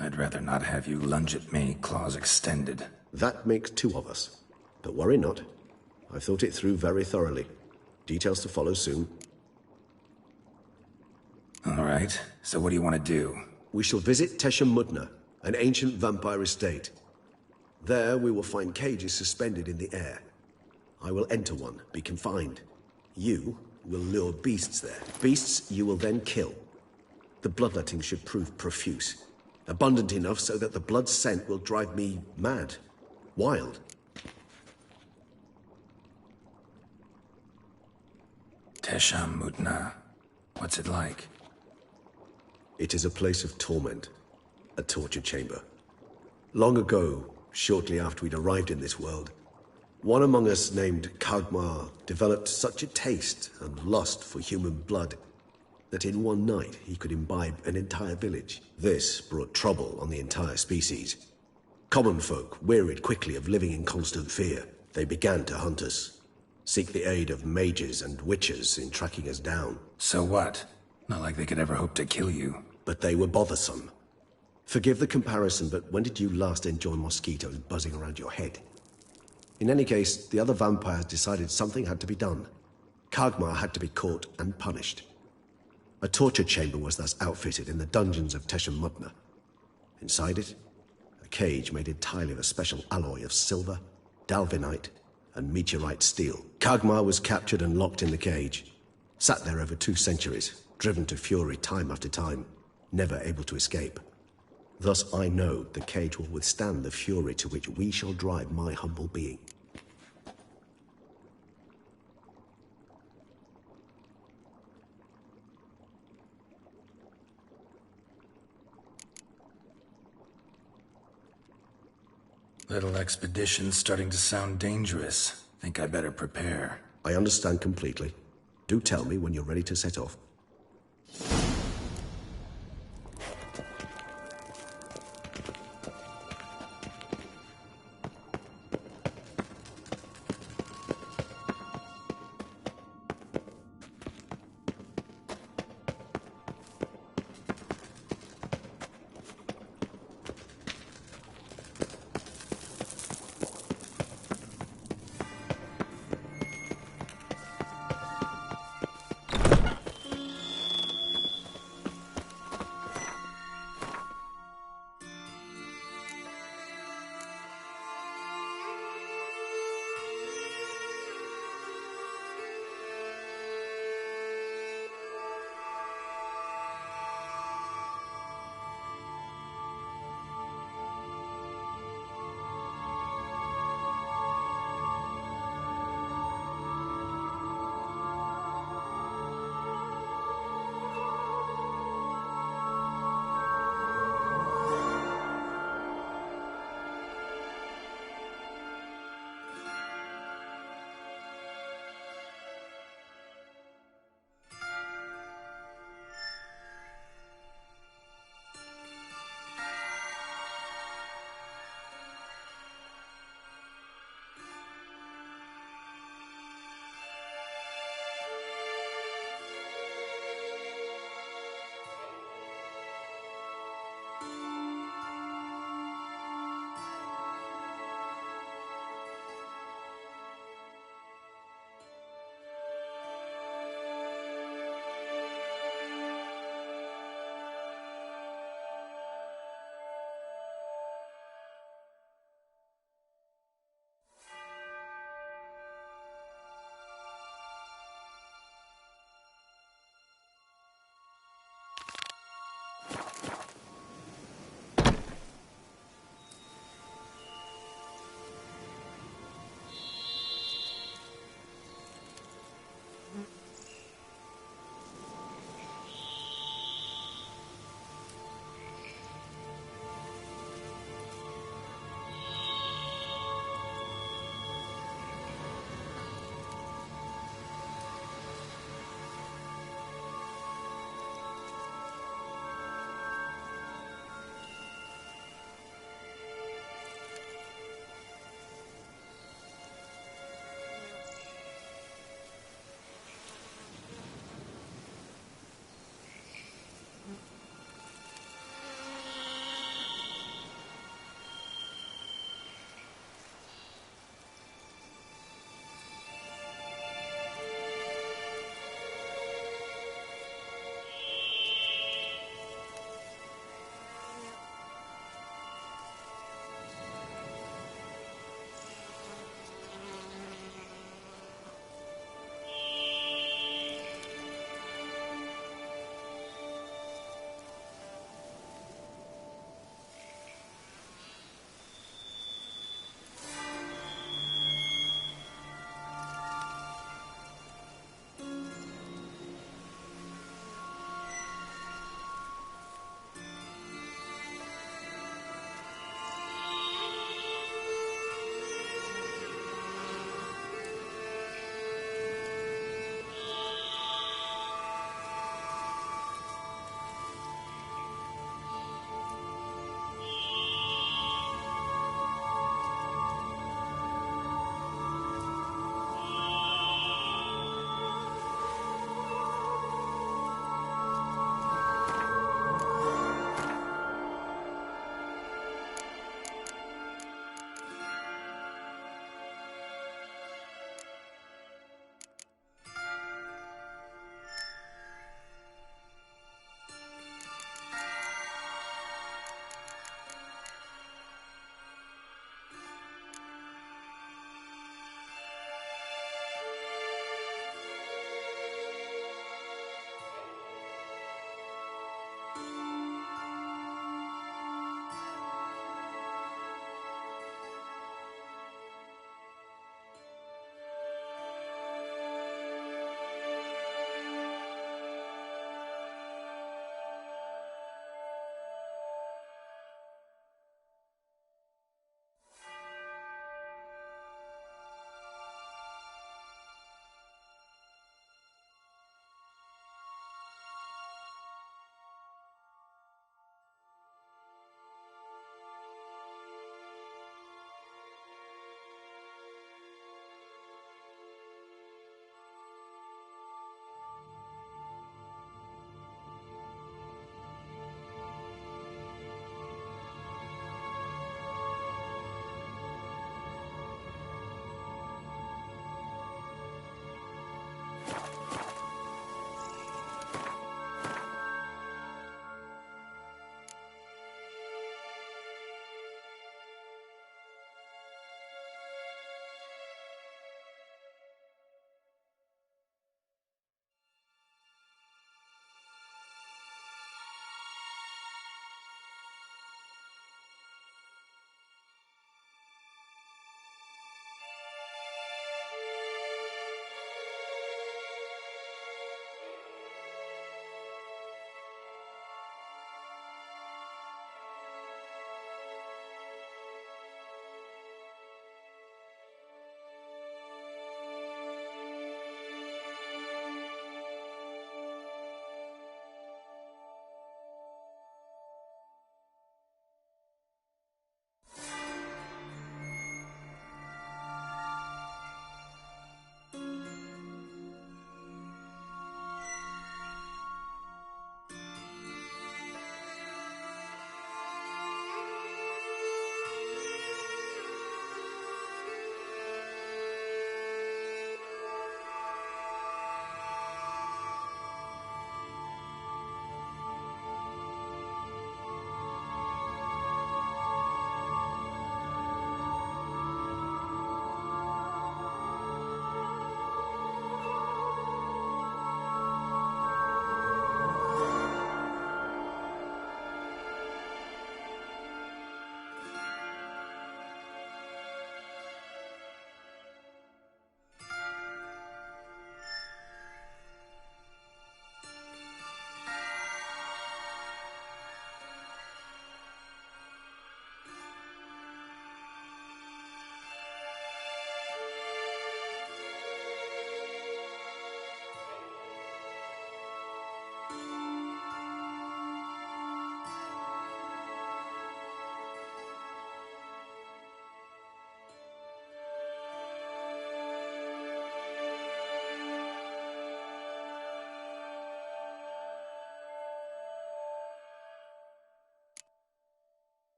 I'd rather not have you lunge at me, claws extended. That makes two of us. But worry not. I've thought it through very thoroughly. Details to follow soon. All right, so what do you want to do? We shall visit Teshem Mudna, an ancient vampire estate. There we will find cages suspended in the air. I will enter one, be confined. You will lure beasts there. Beasts you will then kill. The bloodletting should prove profuse. Abundant enough so that the blood scent will drive me mad. Wild. Teshem Mudna. What's it like? It is a place of torment. A torture chamber. Long ago, shortly after we'd arrived in this world, one among us named Kagmar developed such a taste and lust for human blood that in one night he could imbibe an entire village. This brought trouble on the entire species. Common folk wearied quickly of living in constant fear. They began to hunt us, seek the aid of mages and witches in tracking us down. So what? Not like they could ever hope to kill you. But they were bothersome. Forgive the comparison, but when did you last enjoy mosquitoes buzzing around your head? In any case, the other vampires decided something had to be done. Kagmar had to be caught and punished. A torture chamber was thus outfitted in the dungeons of Teshem Mudna. Inside it, a cage made entirely of a special alloy of silver, dalvinite, and meteorite steel. Kagmar was captured and locked in the cage. Sat there over 2 centuries, driven to fury time after time, never able to escape. Thus I know the cage will withstand the fury to which we shall drive my humble being. Little expedition's starting to sound dangerous. Think I better prepare. I understand completely. Do tell me when you're ready to set off.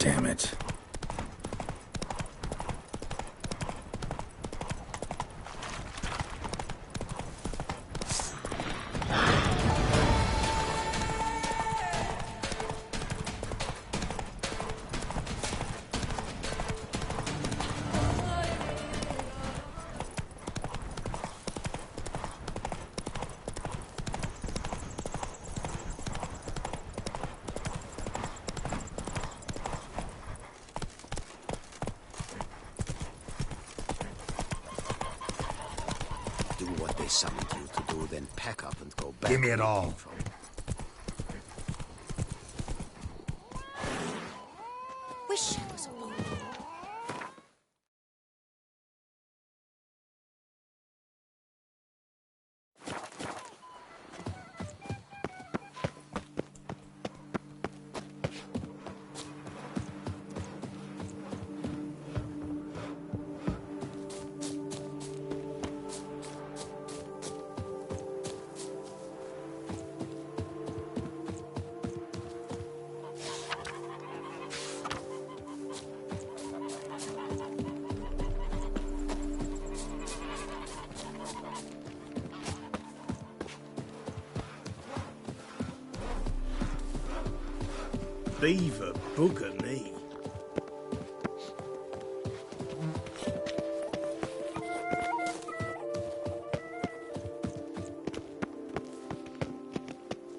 Damn it. Do what they summoned you to do, then pack up and go back. Give me it all. Wish I was a boy. Beaver booger me.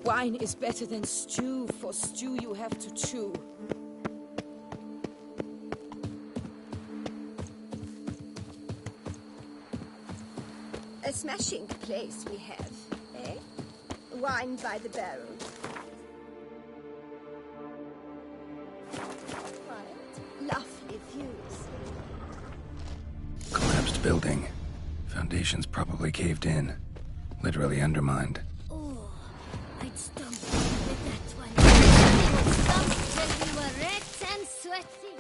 Wine is better than stew. For stew you have to chew. A smashing place we have, eh? Wine by the barrel. Lovely views. Collapsed building. Foundations probably caved in. Literally undermined. Oh, I'd stump with that one. We would stump till we were red and sweaty.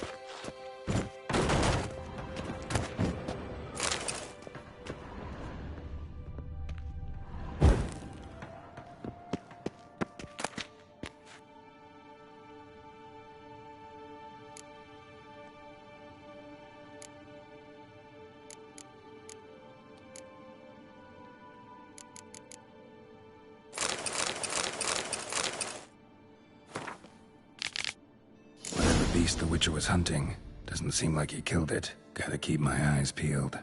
Beast the Witcher was hunting. Doesn't seem like he killed it. Gotta keep my eyes peeled.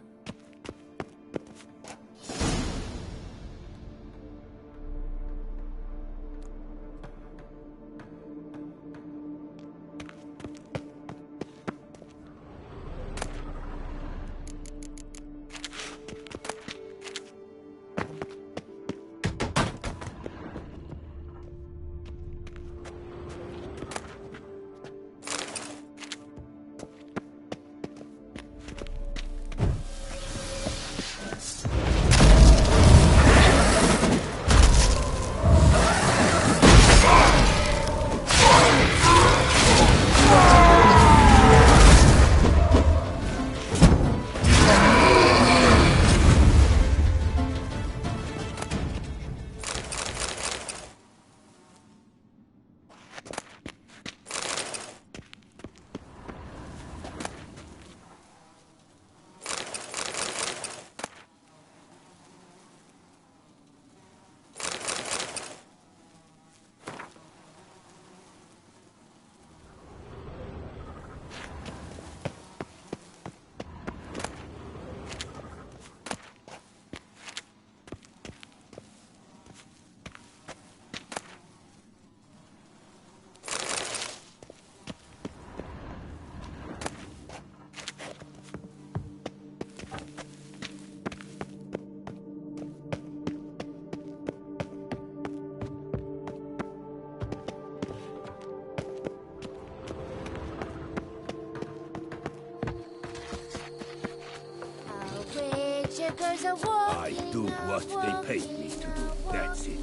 I do what they paid me to do. That's it.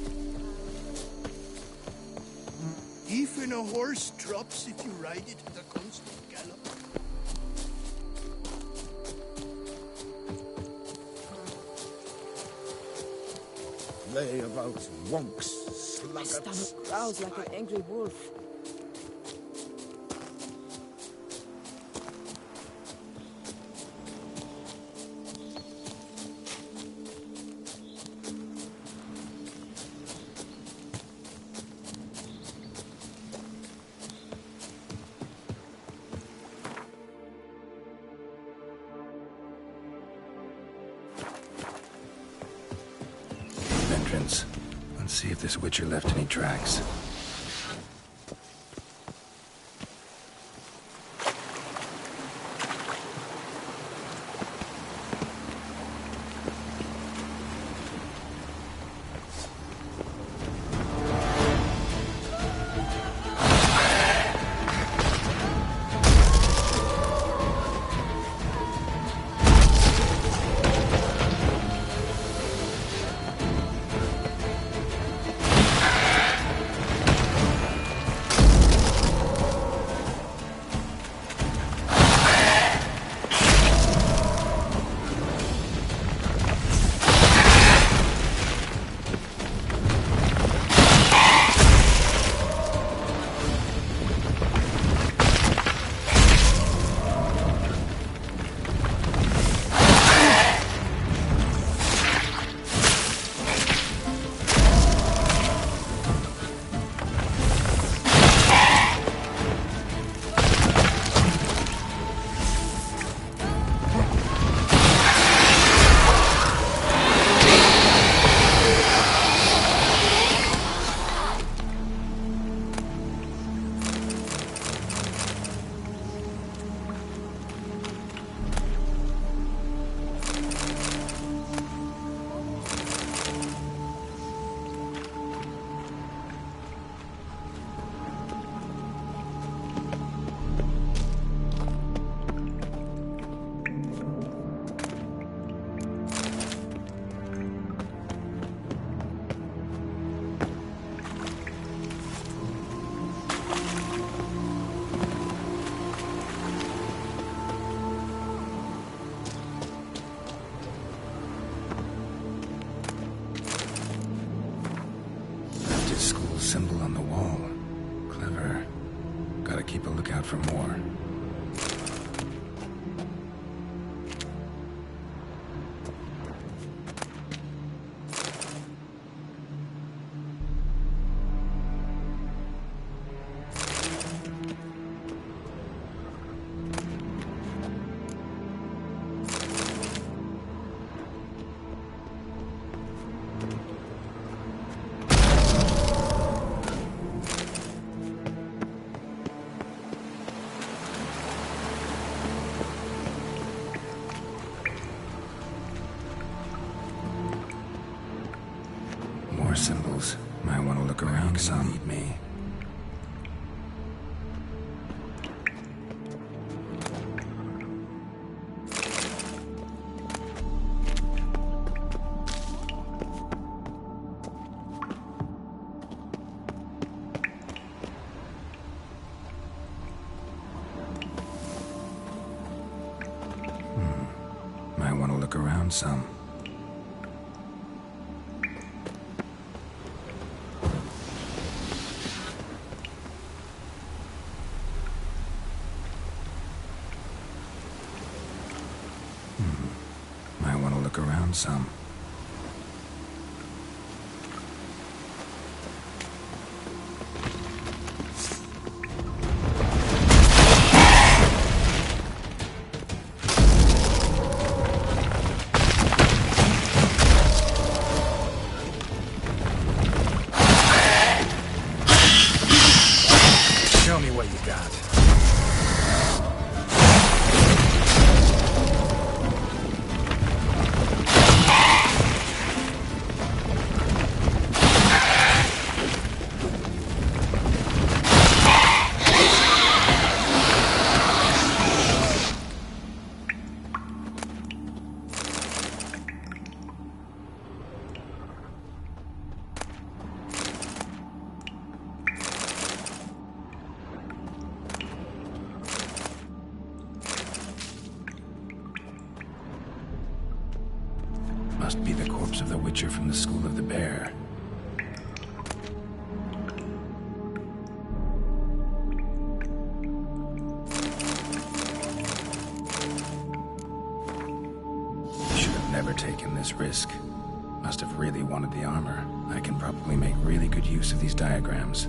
Even a horse drops if you ride it at a constant gallop. Lay about wonks, My sluggards. stomach growls like an angry wolf. See if this Witcher left any tracks. Symbol on the wall. Clever. Gotta keep a lookout for more. More symbols. Might want to look around some. Need me. Might want to look around some. Might want to look around some. Show me what you got. Must be the corpse of the Witcher from the School of the Bear. Should have never taken this risk. Must have really wanted the armor. I can probably make really good use of these diagrams.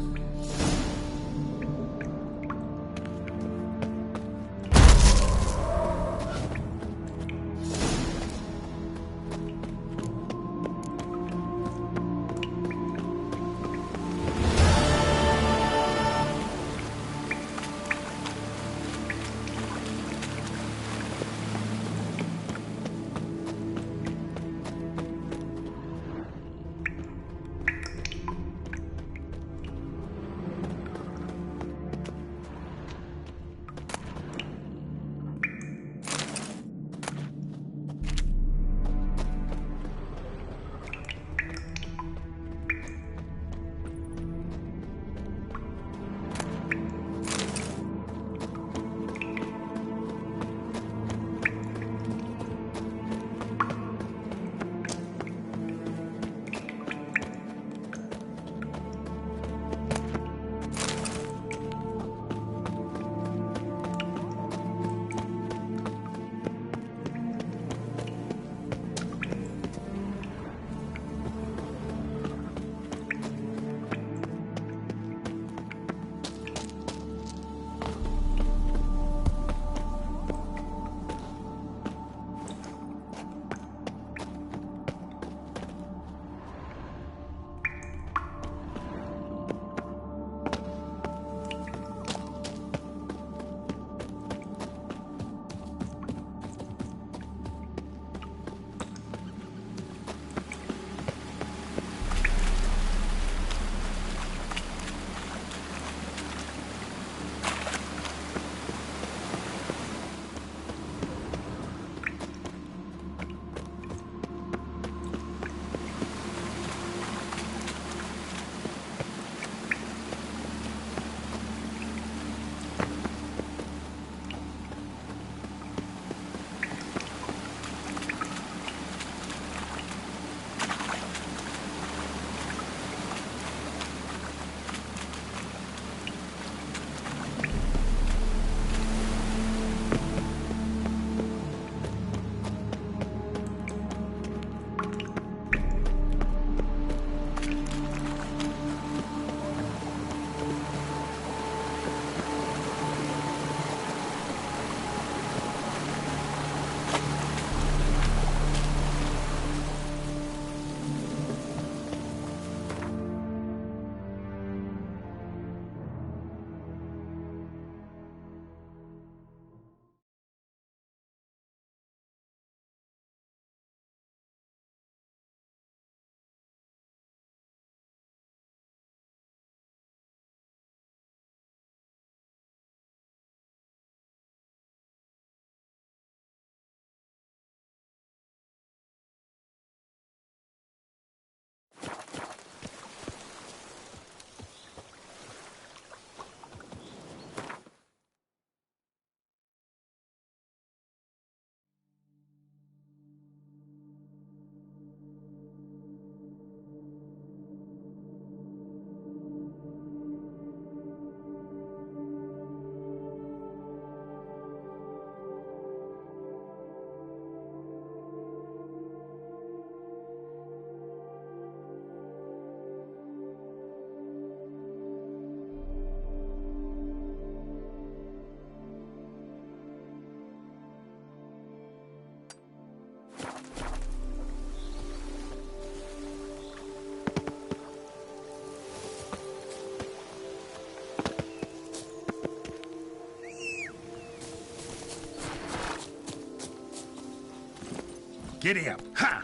Giddy up. Ha!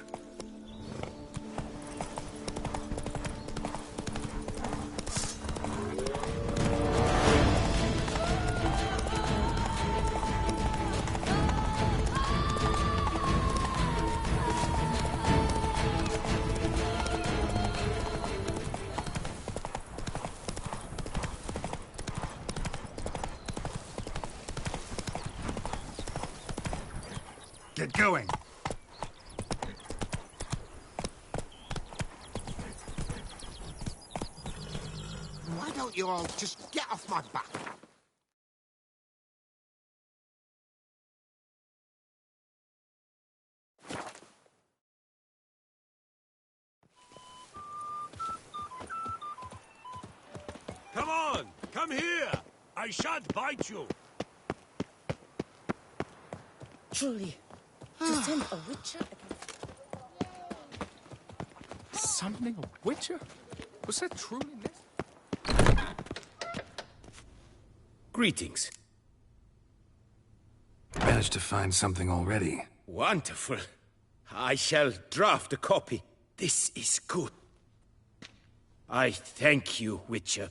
Get going. Why don't you all just get off my back? Come on! Come here! I shan't bite you! Truly, to send a witcher Summoning a witcher? Was that truly necessary? Greetings. Managed to find something already. Wonderful. I shall draft a copy. This is good. I thank you, Witcher.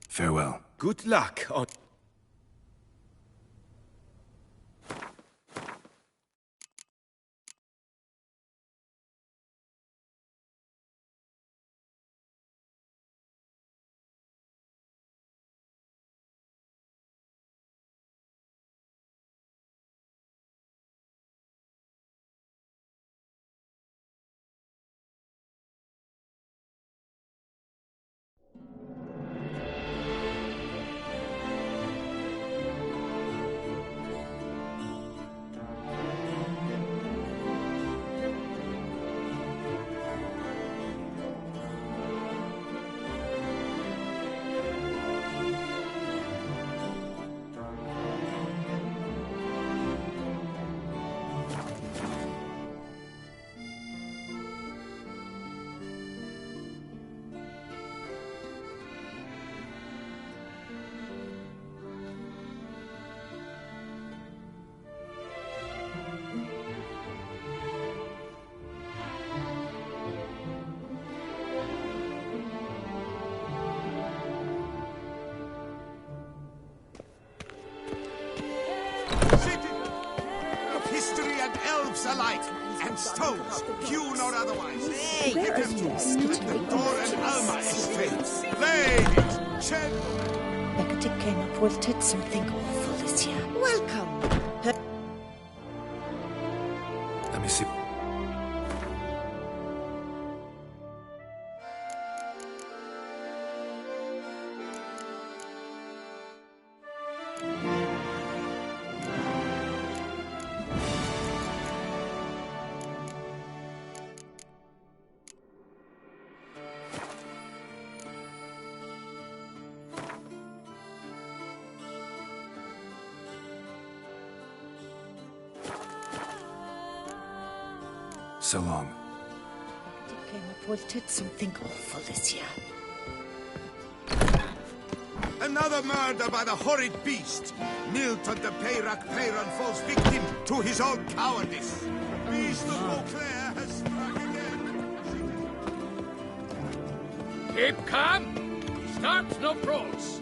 Farewell. Good luck on... Alike, and stones, hewn or otherwise. Hey, where are you? The door and Alma estate. Ladies, check. Hecate came up with did something awful this year. Welcome. Let me see. So long. Hecate came up with did something awful this year. Another murder by the horrid beast. Milton the Peyrac Peyron falls victim to his own cowardice. The beast of Beauclair has struck again. Keep calm. Start no brawls.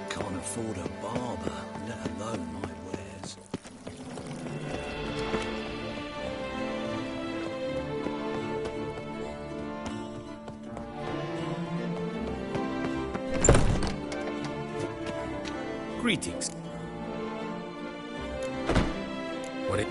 Can't afford a barber, let alone my wares. Greetings. What it...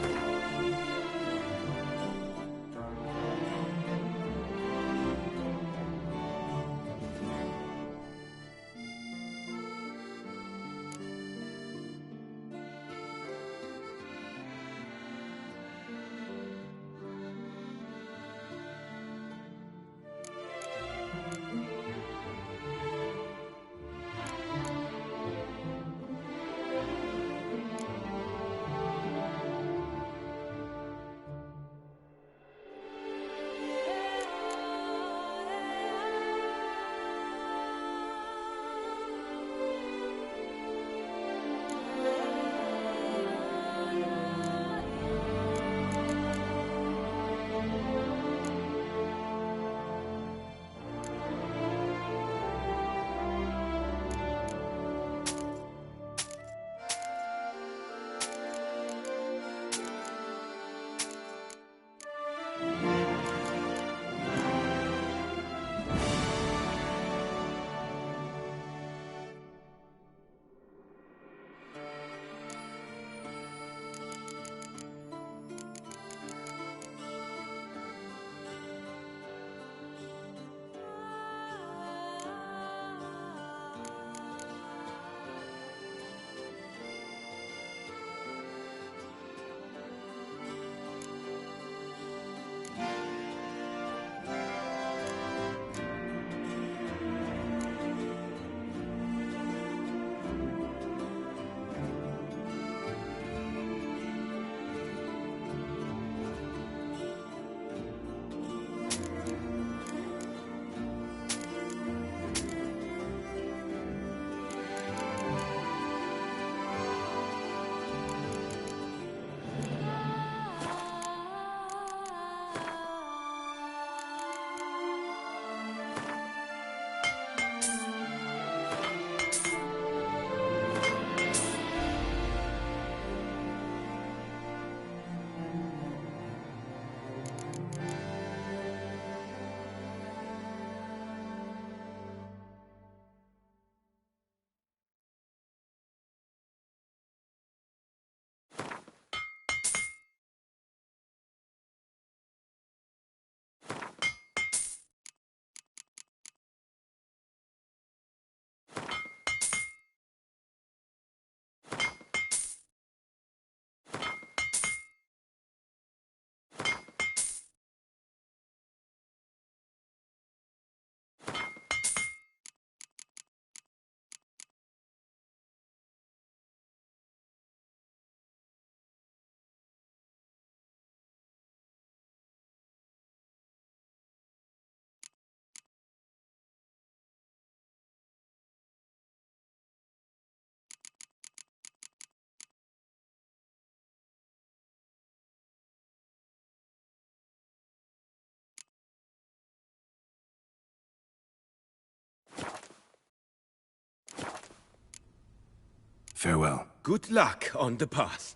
Farewell. Good luck on the path.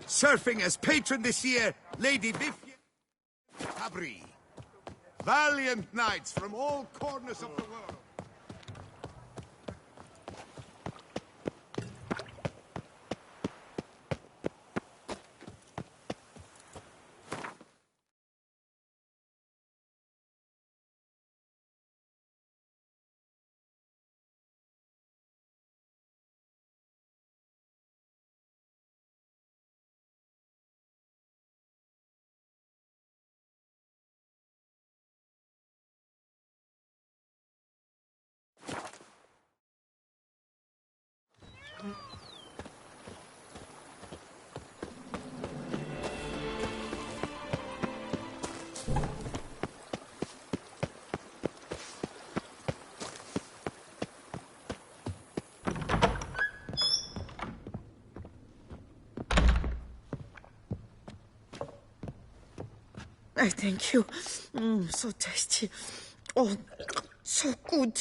Surfing as patron this year, Lady Biffy Cabri. Valiant knights from all corners of the world. I thank you. So tasty. Oh, so good.